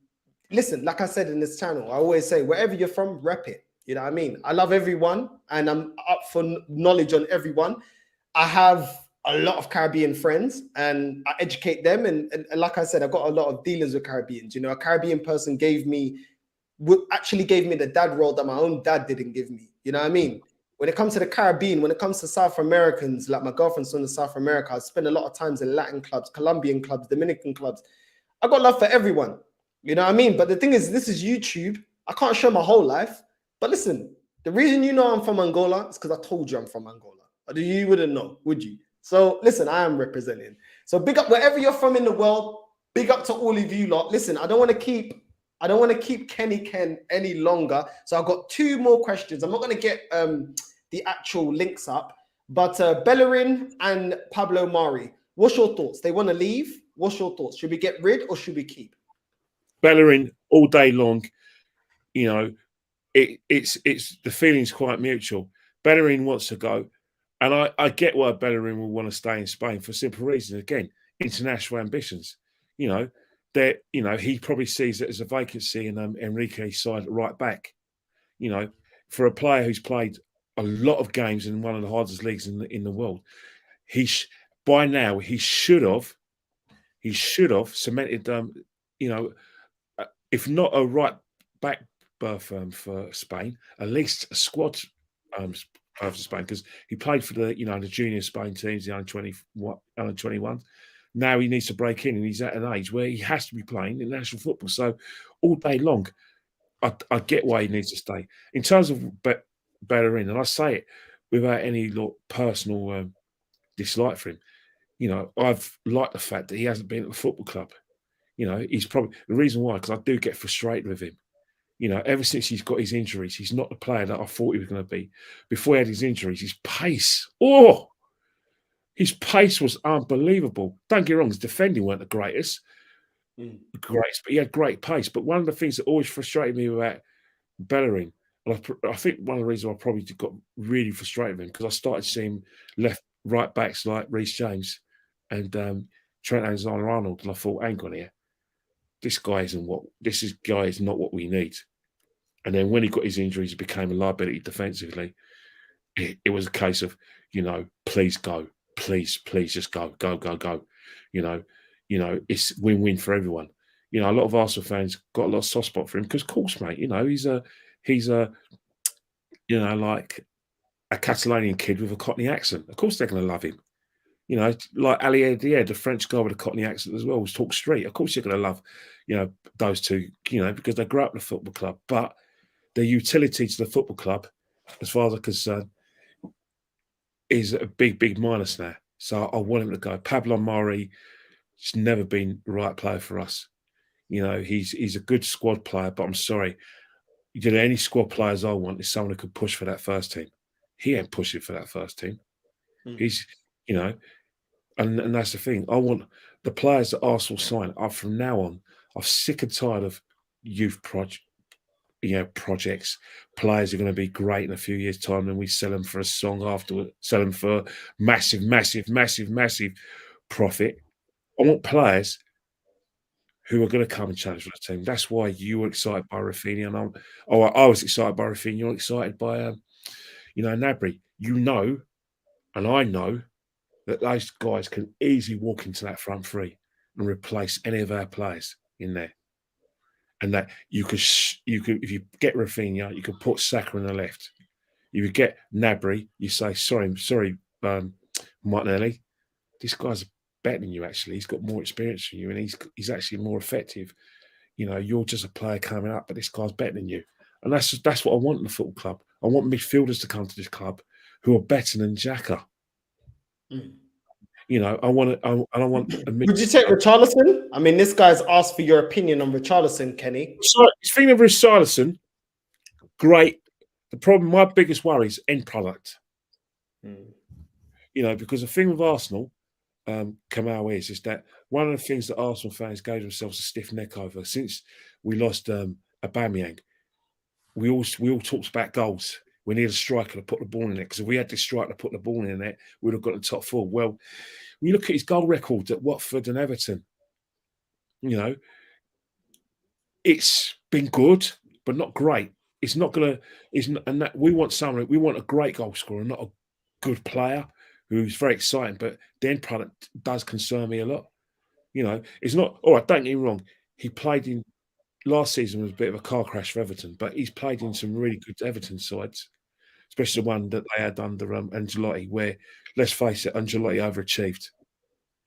listen, like I said in this channel, I always say, wherever you're from, rep it. You know what I mean? I love everyone and I'm up for knowledge on everyone. I have a lot of Caribbean friends and I educate them. And like I said, I got a lot of dealers with Caribbeans. You know, a Caribbean person actually gave me the dad role that my own dad didn't give me. You know what I mean? When it comes to the Caribbean, when it comes to South Americans, like my girlfriend's from South America, I spend a lot of times in Latin clubs, Colombian clubs, Dominican clubs. I got love for everyone. You know what I mean? But the thing is, this is YouTube. I can't show my whole life. But listen, the reason you know I'm from Angola is because I told you I'm from Angola. You wouldn't know, would you? So listen, I am representing. So big up wherever you're from in the world. Big up to all of you lot. Listen, I don't want to keep Kenny Ken any longer. So I've got 2 more questions. I'm not going to get the actual links up, but Bellerin and Pablo Mari, what's your thoughts? They want to leave. What's your thoughts? Should we get rid or should we keep? Bellerin all day long. You know, it's the feeling's quite mutual. Bellerin wants to go, and I get why Bellerin will want to stay in Spain for a simple reason. Again, international ambitions. You know, that he probably sees it as a vacancy in Enrique's side right back. You know, for a player who's played a lot of games in one of the hardest leagues in the world, by now he should have cemented if not a right back berth for Spain, at least a squad berth for Spain, because he played for the the junior Spain teams, the under 21. Now he needs to break in, and he's at an age where he has to be playing international football. So all day long, I get why he needs to stay. In terms of Bellerin, and I say it without any personal dislike for him, I've liked the fact that he hasn't been at the football club. He's probably the reason why, because I do get frustrated with him. Ever since he's got his injuries, he's not the player that I thought he was going to be. Before he had his injuries, his pace, his pace was unbelievable. Don't get me wrong, his defending weren't the greatest, but he had great pace. But one of the things that always frustrated me about Bellerin, and I think one of the reasons I probably got really frustrated with him, because I started seeing right backs like Reece James and Trent Alexander-Arnold, and I thought, hang on here, this guy is not what we need. And then when he got his injuries, he became a liability defensively. It was a case of, please go. Please just go. It's win-win for everyone. A lot of Arsenal fans got a lot of soft spot for him because, of course, mate, he's like a Catalonian kid with a Cockney accent. Of course they're going to love him. You know, like Ali Dier, the French guy with a Cockney accent as well, was talk street. Of course, you're going to love, you know, those two, you know, because they grew up in a football club. But their utility to the football club, as far as I'm concerned, is a big, big minus now. So I want him to go. Pablo Mari, he's never been the right player for us. You know, he's a good squad player, but I'm sorry. You know, any squad players I want is someone who could push for that first team. He ain't pushing for that first team. He's, you know, and that's the thing. I want the players that Arsenal sign up from now on. I'm sick and tired of youth projects. Players are going to be great in a few years' time, and we sell them for a song afterward, sell them for massive, massive, massive, massive profit. I want players who are going to come and challenge for the team. That's why you were excited by Rafinha, and I was excited by Rafinha. You're excited by, Gnabry. You know, and I know that those guys can easily walk into that front three and replace any of our players in there. And that you could, if you get Rafinha, you could put Saka on the left. You would get Gnabry. You say, sorry, Martinelli, this guy's better than you. Actually, he's got more experience than you, and he's actually more effective. You know, you're just a player coming up, but this guy's better than you. And that's what I want in the football club. I want midfielders to come to this club who are better than Xhaka. You know, I want. Would you take Richarlison? I mean, this guy's asked for your opinion on Richarlison, Kenny. So, speaking of Richarlison, great. The problem, my biggest worry is end product. You know, because the thing with Arsenal, Kamal, is that one of the things that Arsenal fans gave themselves a stiff neck over since we lost Aubameyang. We all talked about goals. We need a striker to put the ball in it, because if we had this striker to put the ball in it, we'd have got the top four. Well, when you look at his goal record at Watford and Everton, you know, it's been good, but not great. It's not gonna. And that we want someone. We want a great goal scorer, not a good player who's very exciting. But the end product does concern me a lot. You know, it's not. All right, don't get me wrong. He played in last season was a bit of a car crash for Everton, but he's played in some really good Everton sides, especially the one that they had under Ancelotti, where, let's face it, Ancelotti overachieved.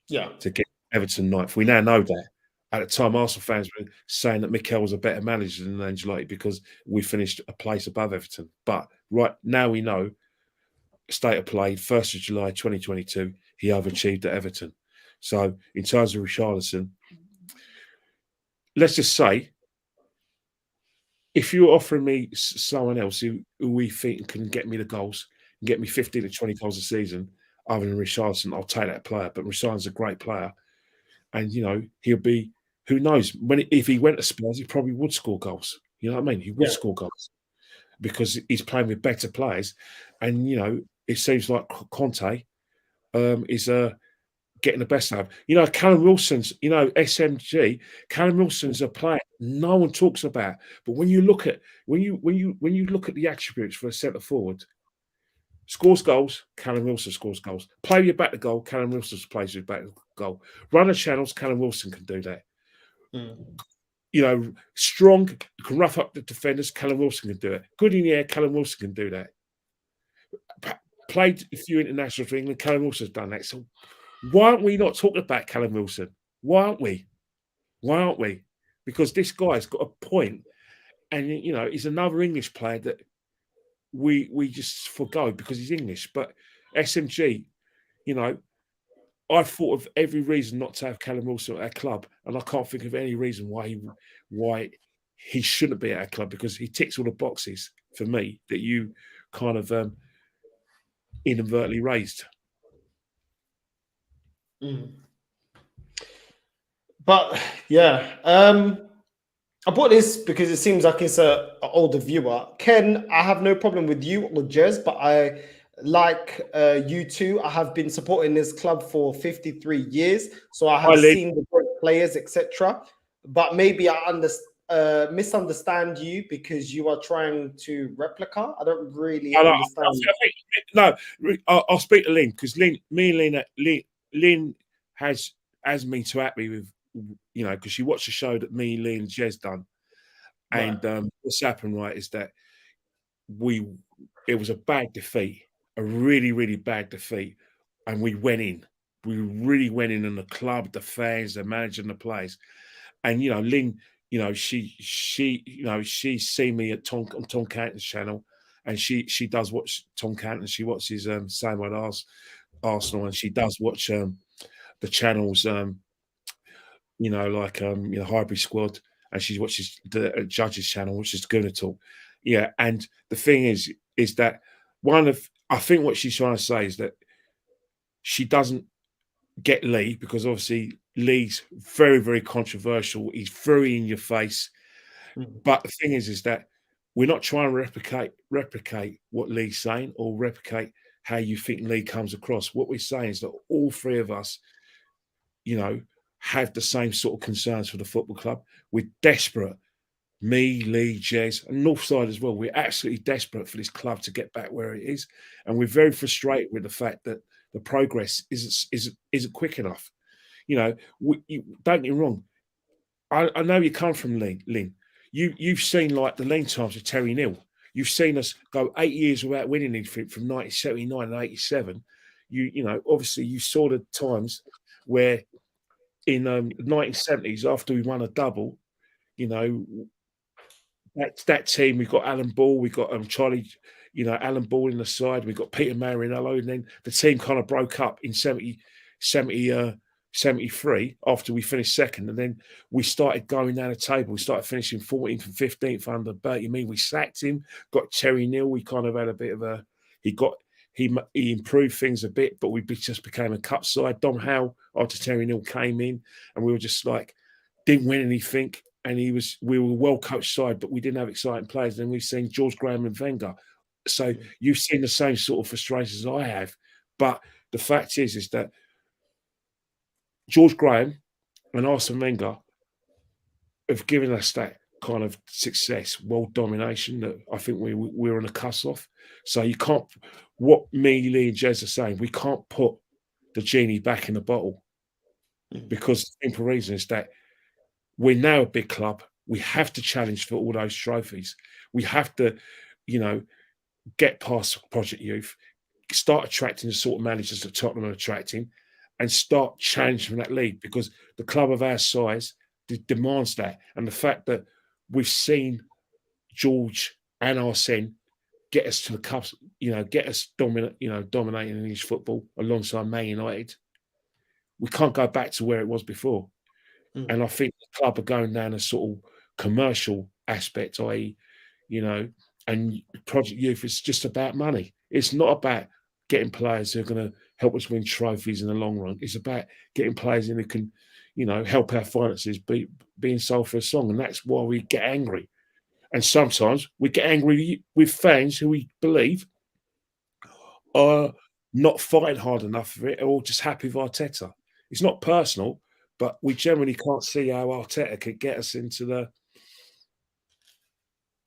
Yeah, to get Everton ninth. We now know that. At the time, Arsenal fans were saying that Mikel was a better manager than Ancelotti because we finished a place above Everton. But right now we know, state of play, 1st of July 2022, he overachieved at Everton. So in terms of Richarlison, let's just say, if you're offering me someone else who we think can get me the goals, and get me 15 to 20 goals a season, other than Richarlison, I'll take that player. But Richarlison's a great player. And, you know, he'll be, who knows, if he went to Spurs, he probably would score goals. You know what I mean? He would score goals because he's playing with better players. And, you know, it seems like Conte is getting the best out of him. You know, Callum Wilson's, you know, SMG, Callum Wilson's a player no one talks about. But when you look at when you look at the attributes for a centre forward, scores goals, Callum Wilson scores goals. Play your back to goal, Callum Wilson plays your back to goal. Run the channels, Callum Wilson can do that. You know, strong, can rough up the defenders, Callum Wilson can do it. Good in the air, Callum Wilson can do that. Played a few internationals for England, Callum Wilson's done that. So why aren't we not talking about Callum Wilson? Why aren't we? Why aren't we? Because this guy's got a point, and, you know, he's another English player that we just forgo because he's English. But SMG, you know, I thought of every reason not to have Callum Wilson at our club, and I can't think of any reason why he shouldn't be at our club, because he ticks all the boxes for me that you kind of inadvertently raised. But yeah, I bought this because it seems like it's an older viewer. Ken, I have no problem with you or Jez, but I like you two. I have been supporting this club for 53 years, so I have seen the great players, etc. But maybe I misunderstand you because you are trying to replica. I don't really understand. I'll speak to Lynn, because Lynn has me too happy with, you know, because she watched the show that me, Lee, and Jez done. And what's happened, right, is that it was a bad defeat, a really, really bad defeat, and we went in. we really went in the club, the fans, the manager, and the players. And Lynn, she's seen me at on Tom Canton's channel, and she does watch Tom Canton. She watches Same Old Arsenal, and she does watch the channels, Highbury Squad, and she watches the Judges channel, which is Gonna Talk. Yeah, and the thing is that I think what she's trying to say is that she doesn't get Lee, because obviously Lee's very, very controversial. He's very in your face. But the thing is that we're not trying to replicate what Lee's saying or replicate how you think Lee comes across. What we're saying is that all three of us, have the same sort of concerns for the football club. We're desperate. Me, Lee, Jez, and Northside as well. We're absolutely desperate for this club to get back where it is. And we're very frustrated with the fact that the progress isn't quick enough. Don't get me wrong. I know you come from Lynn. You've seen like the lean times of Terry Neal. You've seen us go 8 years without winning anything from 1979 and 87. Obviously you saw the times where in the 1970s, after we won a double, that team, we got Alan Ball, we got Charlie, Alan Ball in the side, we got Peter Marinello, and then the team kind of broke up in 73 after we finished second, and then we started going down the table. We started finishing 14th and 15th under Bertie Mee. We sacked him, got Terry Neal. We kind of had a bit of a he improved things a bit, but we just became a cup side. Dom Howe, after Terry Neal came in, and we were just like, didn't win anything. And we were a well-coached side, but we didn't have exciting players. Then we've seen George Graham and Wenger. So you've seen the same sort of frustrations I have. But the fact is that George Graham and Arsene Wenger have given us that kind of success, world domination, that I think we're on a cuss-off. So you can't, what me, Lee and Jez are saying, we can't put the genie back in the bottle, because the simple reason is that we're now a big club. We have to challenge for all those trophies. We have to, get past Project Youth, start attracting the sort of managers that Tottenham are attracting, and start challenging that league, because the club of our size demands that. And the fact that we've seen George and Arsene get us to the cups, get us dominating English football alongside Man United, we can't go back to where it was before. And I think the club are going down a sort of commercial aspect, i.e., and Project Youth is just about money. It's not about getting players who are going to help us win trophies in the long run. It's about getting players in who can, help our finances being sold for a song. And that's why we get angry. And sometimes we get angry with fans who we believe are not fighting hard enough for it, or just happy with Arteta. It's not personal, but we generally can't see how Arteta could get us into the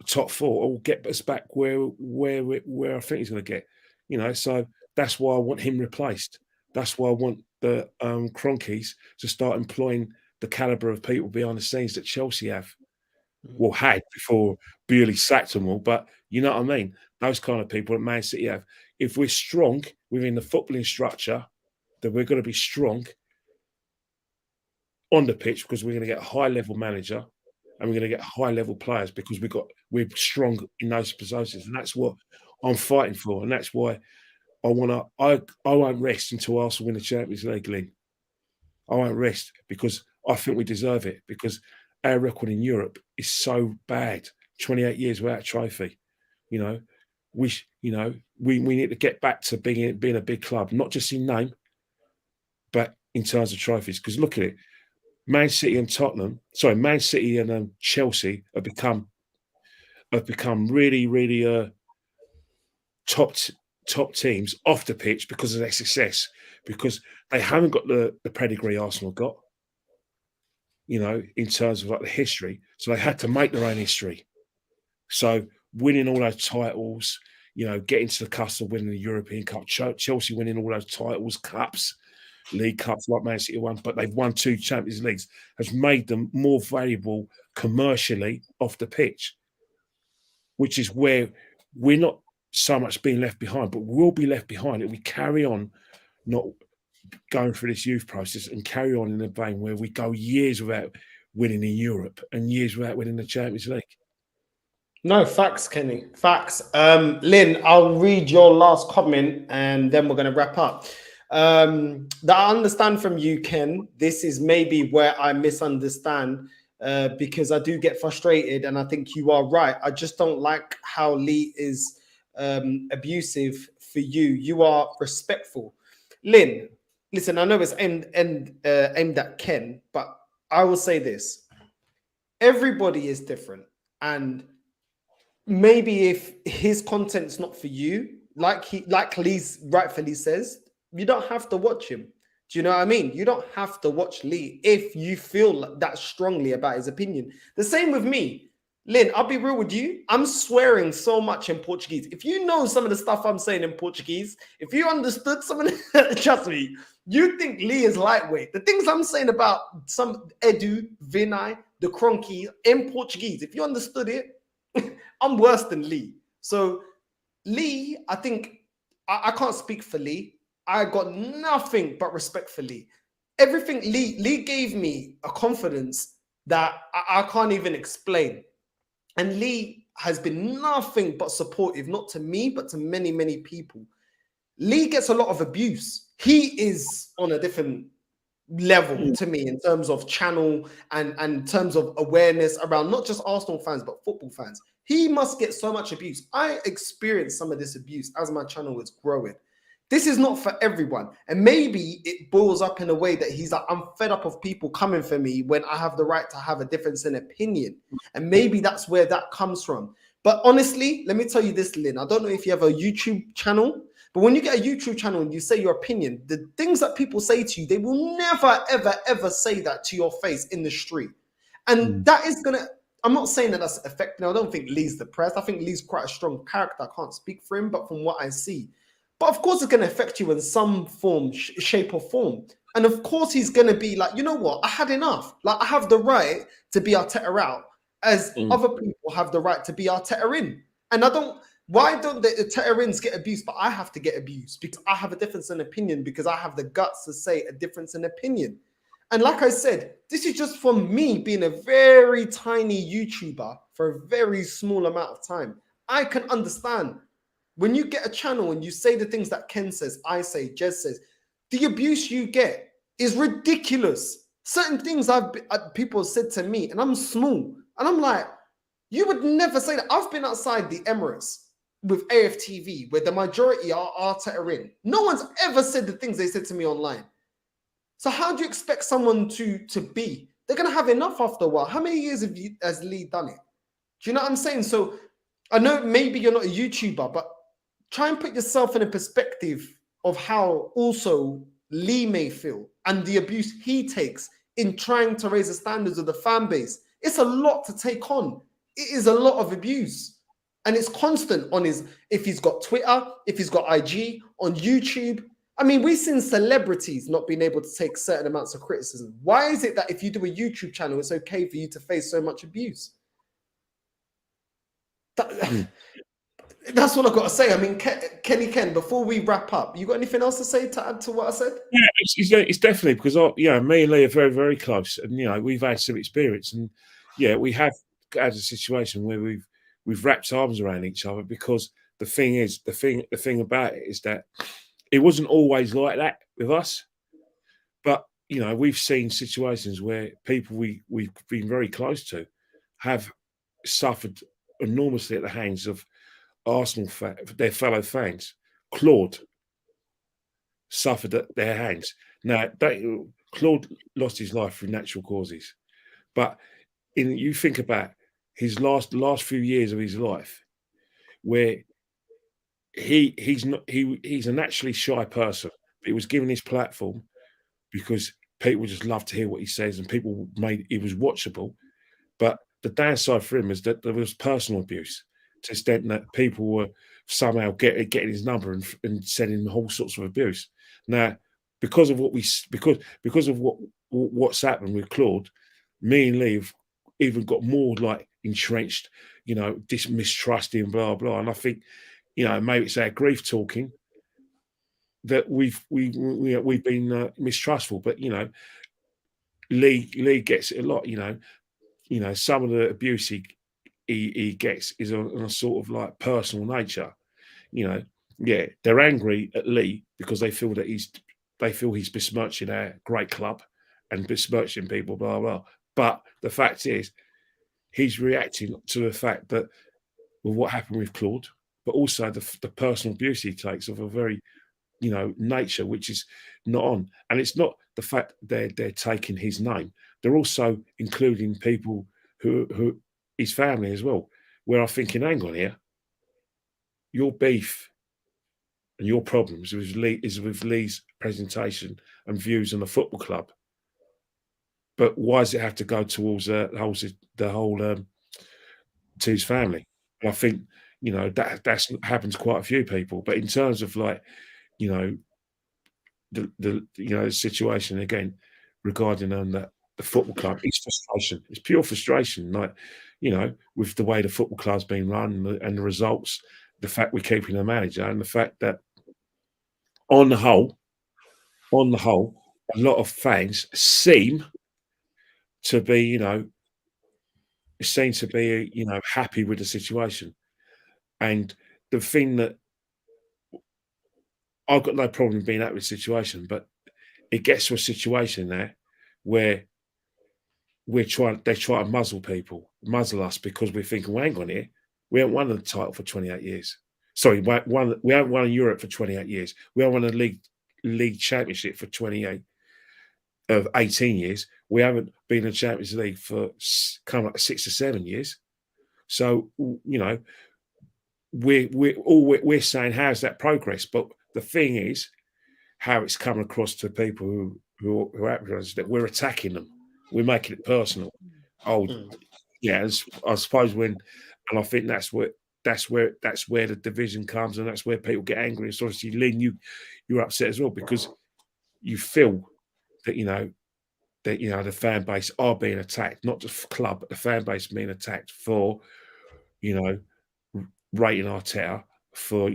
top four or get us back where I think he's going to get. So that's why I want him replaced. That's why I want the Cronkies to start employing the calibre of people behind the scenes that Chelsea had before Bewley sacked them all. But you know what I mean? Those kind of people that Man City have. If we're strong within the footballing structure, then we're going to be strong on the pitch, because we're going to get a high-level manager and we're going to get high-level players, because we're strong in those positions. And that's what I'm fighting for. And that's why I won't rest until Arsenal win the Champions League, Lynn. I won't rest, because I think we deserve it, because our record in Europe is so bad. 28 years without a trophy. We need to get back to being a big club, not just in name, but in terms of trophies. Because look at it. Man City and Chelsea have become really, really top teams off the pitch because of their success, because they haven't got the pedigree Arsenal got, in terms of like the history. So they had to make their own history. So winning all those titles, getting to the cusp of winning the European Cup, Chelsea winning all those titles, cups, League Cups like Man City won, but they've won 2 Champions Leagues, has made them more valuable commercially off the pitch, which is where we're not so much being left behind, but we'll be left behind if we carry on not going through this youth process and carry on in a vein where we go years without winning in Europe and years without winning the Champions League. No, facts, Kenny. Facts. Lynn, I'll read your last comment and then we're going to wrap up. That I understand from you, Ken, this is maybe where I misunderstand because I do get frustrated and I think you are right. I just don't like how Lee is abusive for you. You are respectful. Lynn, listen, I know it's aimed at Ken, but I will say this. Everybody is different. And maybe if his content's not for you, like Lee's rightfully says, you don't have to watch him. Do you know what I mean? You don't have to watch Lee if you feel that strongly about his opinion. The same with me. Lynn, I'll be real with you. I'm swearing so much in Portuguese. If you know some of the stuff I'm saying in Portuguese, if you understood some of the, trust me, you think Lee is lightweight. The things I'm saying about some Edu, Vinay, the Cronky in Portuguese, if you understood it, I'm worse than Lee. So Lee, I think, I can't speak for Lee. I got nothing but respect for Lee. Everything Lee gave me a confidence that I can't even explain. And Lee has been nothing but supportive, not to me, but to many, many people. Lee gets a lot of abuse. He is on a different level to me in terms of channel and in terms of awareness around not just Arsenal fans, but football fans. He must get so much abuse. I experienced some of this abuse as my channel was growing. This is not for everyone. And maybe it boils up in a way that he's like, I'm fed up of people coming for me when I have the right to have a difference in opinion. And maybe that's where that comes from. But honestly, let me tell you this, Lynn. I don't know if you have a YouTube channel, but when you get a YouTube channel and you say your opinion, the things that people say to you, they will never, ever, ever say that to your face in the street. And that is going to, I'm not saying that that's affecting. I don't think Lee's depressed. I think Lee's quite a strong character. I can't speak for him, but from what I see. But of course, it's going to affect you in some form, shape or form. And of course, he's going to be like, you know what? I had enough. Like, I have the right to be Arteta out as other people have the right to be Arteta in. And why don't the Arteta ins get abused, but I have to get abused? Because I have a difference in opinion, because I have the guts to say a difference in opinion. And like I said, this is just from me being a very tiny YouTuber for a very small amount of time. I can understand when you get a channel and you say the things that Ken says, I say, Jez says, the abuse you get is ridiculous. Certain things people said to me, and I'm small, and I'm like, you would never say that. I've been outside the Emirates with AFTV, where the majority are Arteta in. No one's ever said the things they said to me online. So how do you expect someone to be? They're going to have enough after a while. How many years has Lee done it? Do you know what I'm saying? So I know maybe you're not a YouTuber, but try and put yourself in a perspective of how also Lee may feel and the abuse he takes in trying to raise the standards of the fan base. It's a lot to take on. It is a lot of abuse. And it's constant on if he's got Twitter, if he's got IG, on YouTube. I mean, we've seen celebrities not being able to take certain amounts of criticism. Why is it that if you do a YouTube channel, it's okay for you to face so much abuse? That's what I've got to say. I mean, Ken, before we wrap up, you got anything else to say to add to what I said? Yeah, it's definitely because me and Lee are very, very close, and we've had some experience, and we have had a situation where we've wrapped arms around each other, because the thing about it is that it wasn't always like that with us, but we've seen situations where people we've been very close to have suffered enormously at the hands of Arsenal their fellow fans. Claude suffered at their hands. Now, Claude lost his life through natural causes, but you think about his last few years of his life, where he's a naturally shy person, but he was given his platform because people just love to hear what he says, and people made it was watchable. But the downside for him is that there was personal abuse, to the extent that people were somehow getting his number and sending him all sorts of abuse. Now, because of what's happened with Claude, me and Lee have even got more like entrenched, mistrusting, blah blah. And I think, maybe it's our grief talking that we've been mistrustful. But Lee gets it a lot. Some of the abuse he gets is on a sort of like personal nature. Yeah, they're angry at Lee because they feel that he's besmirching our great club and besmirching people, blah blah. But the fact is, he's reacting to the fact that what happened with Claude, but also the personal abuse he takes of a very nature which is not on. And it's not the fact they're taking his name; they're also including people who his family as well. Where I'm thinking, hang on here, your beef and your problems with Lee is with Lee's presentation and views on the football club. But why does it have to go towards the whole to his family? And I think that's happened to quite a few people. But in terms of like the situation again regarding the football club, it's frustration. It's pure frustration. Like with the way the football club's been run and the results, the fact we're keeping a manager, and the fact that on the whole, a lot of fans seem to be, happy with the situation. And the thing that I've got no problem being happy with the situation, but it gets to a situation there where they try to muzzle us because we're thinking, well, hang on here, we haven't won the title for 28 years. Sorry, we haven't won Europe for 28 years. We haven't won a league championship for 18 years. We haven't been in the Champions League for kind of like 6 or 7 years. So we're saying, how's that progress? But the thing is, how it's come across to people who are that we're attacking them, we're making it personal. Yeah, I suppose and I think that's where the division comes, and that's where people get angry. So obviously, Lynn, you're upset as well because you feel that the fan base are being attacked, not just club, but the fan base being attacked for rating Arteta, for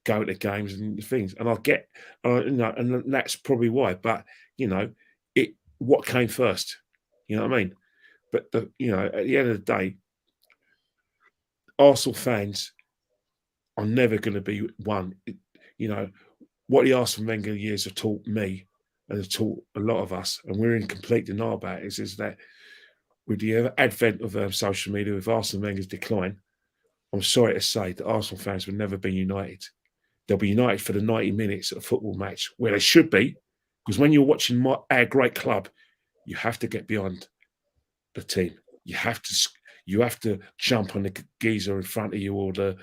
going to games and things. And I get and that's probably why. But what came first? You know what I mean? But at the end of the day, Arsenal fans are never going to be one. What the Arsene Wenger years have taught me and have taught a lot of us, and we're in complete denial about it, is that with the advent of social media, with Arsene Wenger's decline, I'm sorry to say that Arsenal fans will never be united. They'll be united for the 90 minutes of a football match, where they should be, because when you're watching our great club, you have to get beyond the team. You have to jump on the geezer in front of you, or the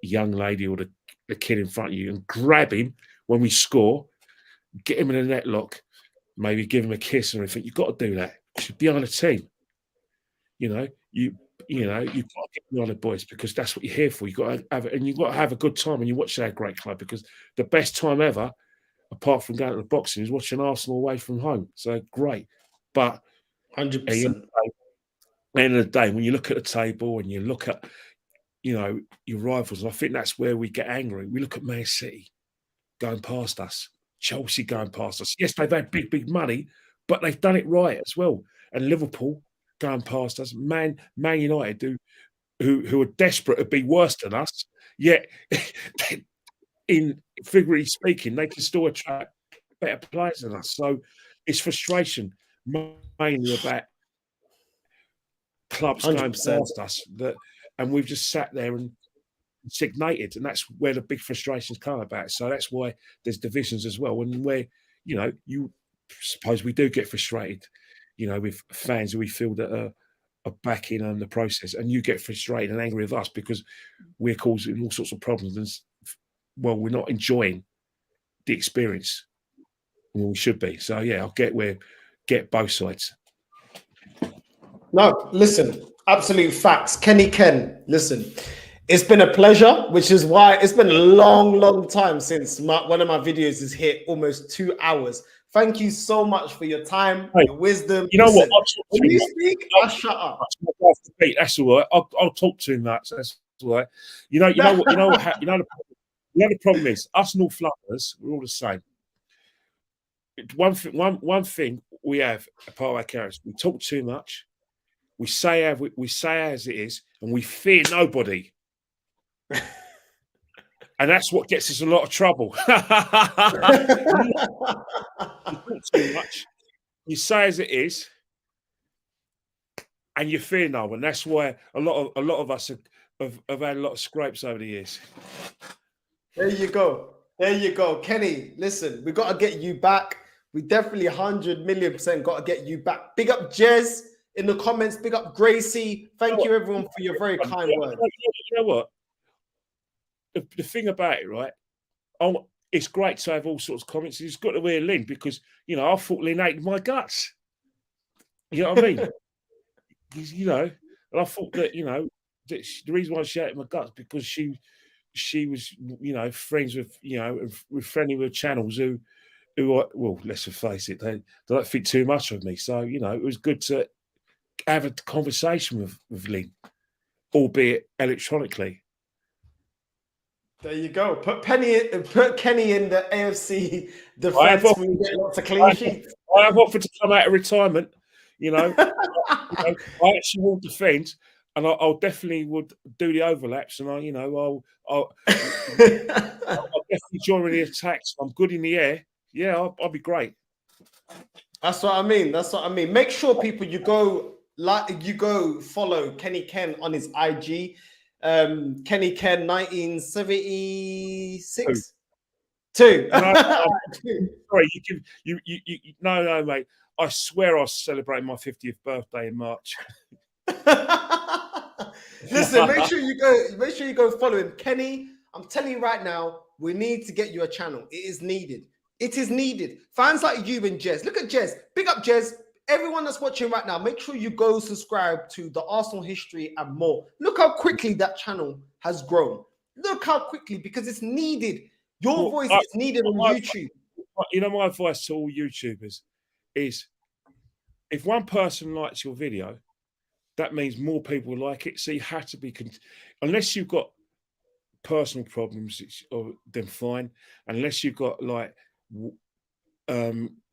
young lady, or the kid in front of you, and grab him when we score, get him in a net lock, maybe give him a kiss or anything. You've got to do that. You should be on a team. You've got to get beyond the boys, because that's what you're here for. You've got to have a good time when you watch our great club, because the best time ever, apart from going to the boxing, is watching Arsenal away from home. So great. But 100%. At the end of the day, when you look at the table and you look at, your rivals, and I think that's where we get angry. We look at Man City going past us, Chelsea going past us. Yes, they've had big money, but they've done it right as well. And Liverpool going past us, Man United, who are desperate to be worse than us, yet in figuratively speaking, they can still attract better players than us. So it's frustration mainly about clubs 100%. Going past us, and we've just sat there and stagnated, and that's where the big frustrations come about. So that's why there's divisions as well, and where you suppose we do get frustrated, with fans who we feel that are backing on the process, and you get frustrated and angry with us because we're causing all sorts of problems, and we're not enjoying the experience when we should be. So yeah, I'll get both sides. No, listen, absolute facts. Kenny Ken, listen, it's been a pleasure, which is why it's been a long time since one of my videos has hit almost 2 hours. Thank you so much for your time, your wisdom. You know what? When you speak, I shut up. That's all right. I'll talk too much. That's all right. You know what? The other problem is us North Londoners, we're all the same. One thing we have a part of our character: we talk too much. We say as it is, and we fear nobody. And that's what gets us a lot of trouble. You talk too much. You say as it is, and you fear no one. That's why a lot of us have had a lot of scrapes over the years. There you go. There you go. Kenny, listen, we got to get you back. We definitely 100,000,000% got to get you back. Big up Jez in the comments. Big up Gracie. Thank you, everyone, for your very kind words. You know what? The thing about it, right? It's great to have all sorts of comments. It's got to be a Lynn because, you know, I thought Lynn hated my guts. You know what I mean? You know, and I thought that, you know, that the reason why she hated my guts because she was, you know, friends with, you know, friendly with channels who well, let's face it, they don't think too much of me. So, you know, it was good to have a conversation with Lynn, albeit electronically. There you go. Put Kenny in the AFC defense. We get lots of clean sheets. I have offered to come out of retirement. You know, I actually will defend, and I'll definitely would do the overlaps, and I'll definitely join in the attacks. I'm good in the air. Yeah, I'll be great. That's what I mean. That's what I mean. Make sure people you go follow Kenny Ken on his IG. Kenny Ken 1976. Two. Sorry, no, mate. I swear I was celebrating my 50th birthday in March. Listen, make sure you go follow him. Kenny, I'm telling you right now, we need to get you a channel. It is needed. It is needed. Fans like you and Jez. Look at Jez. Big up Jez. Everyone that's watching right now, make sure you go subscribe to the Arsenal History and More. Look how quickly that channel has grown. Look how quickly, because it's needed. Your voice is needed on YouTube. You know, my advice to all YouTubers is if one person likes your video, that means more people like it. So you have to be, unless you've got personal problems, then fine. Unless you've got like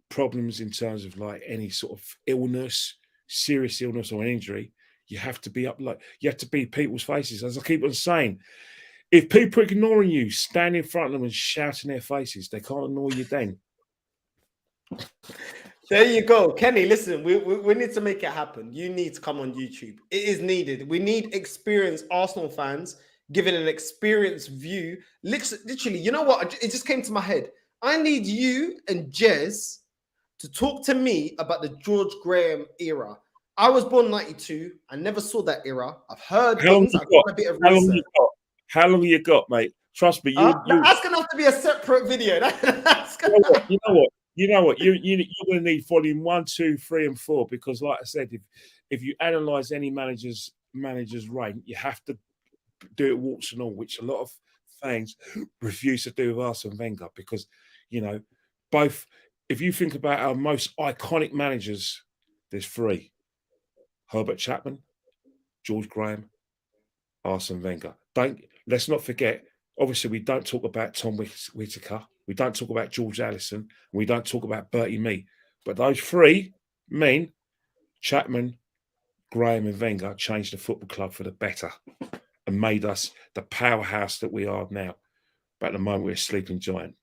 problems in terms of like any sort of illness, serious illness or an injury, you have to be you have to be people's faces. As I keep on saying, if people are ignoring you, stand in front of them and shout in their faces. They can't ignore you then. There you go. Kenny, listen, we need to make it happen. You need to come on YouTube. It is needed. We need experienced Arsenal fans giving an experienced view. Literally, you know what? It just came to my head. I need you and Jez to talk to me about the George Graham era. I was born 92. I never saw that era. I've heard things. I've got a bit of research. How long you got, mate? Trust me. That's going to have to be a separate video. You know what? You're going to need volume 1, 2, 3, and 4 because, like I said, if you analyse any manager's reign, you have to do it warts and all, which a lot of fans refuse to do with Arsene Wenger because, you know, both. If you think about our most iconic managers, there's 3: Herbert Chapman, George Graham, Arsene Wenger. Let's not forget. Obviously, we don't talk about Tom Whittaker. We don't talk about George Allison. And we don't talk about Bertie Mee. But those 3 men, Chapman, Graham and Wenger, changed the football club for the better and made us the powerhouse that we are now. But at the moment, we're a sleeping giant.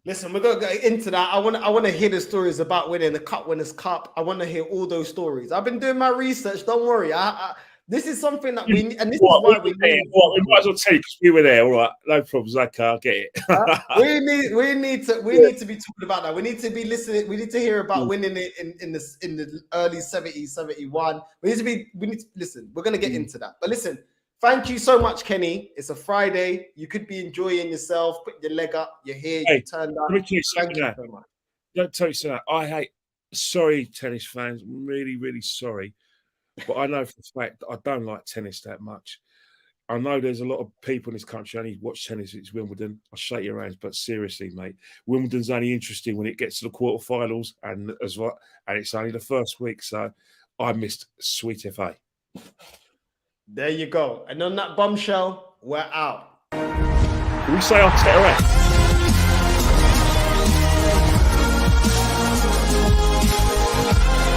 Listen, we're going to get into that. I want to hear the stories about winning the Cup Winners' Cup. I want to hear all those stories. I've been doing my research. Don't worry. This is something that we need, and this is why we need. We might as well tell you because we were there. All right, no problems. Okay, I'll get it. we need to be talking about that. We need to be listening. We need to hear about winning it in the early 70s, 71. We need to listen. We're going to get into that. But listen, thank you so much, Kenny. It's a Friday. You could be enjoying yourself. Put your leg up. You're here. You turned up. Thank you so much. Don't tell you something. Sorry, tennis fans. I'm really, really sorry. But I know for the fact that I don't like tennis that much. I know there's a lot of people in this country only watch tennis. It's Wimbledon. I'll shake your hands, but seriously, mate, Wimbledon's only interesting when it gets to the quarterfinals and it's only the first week. So I missed sweet FA. There you go. And on that bombshell, we're out. we say Arteta out?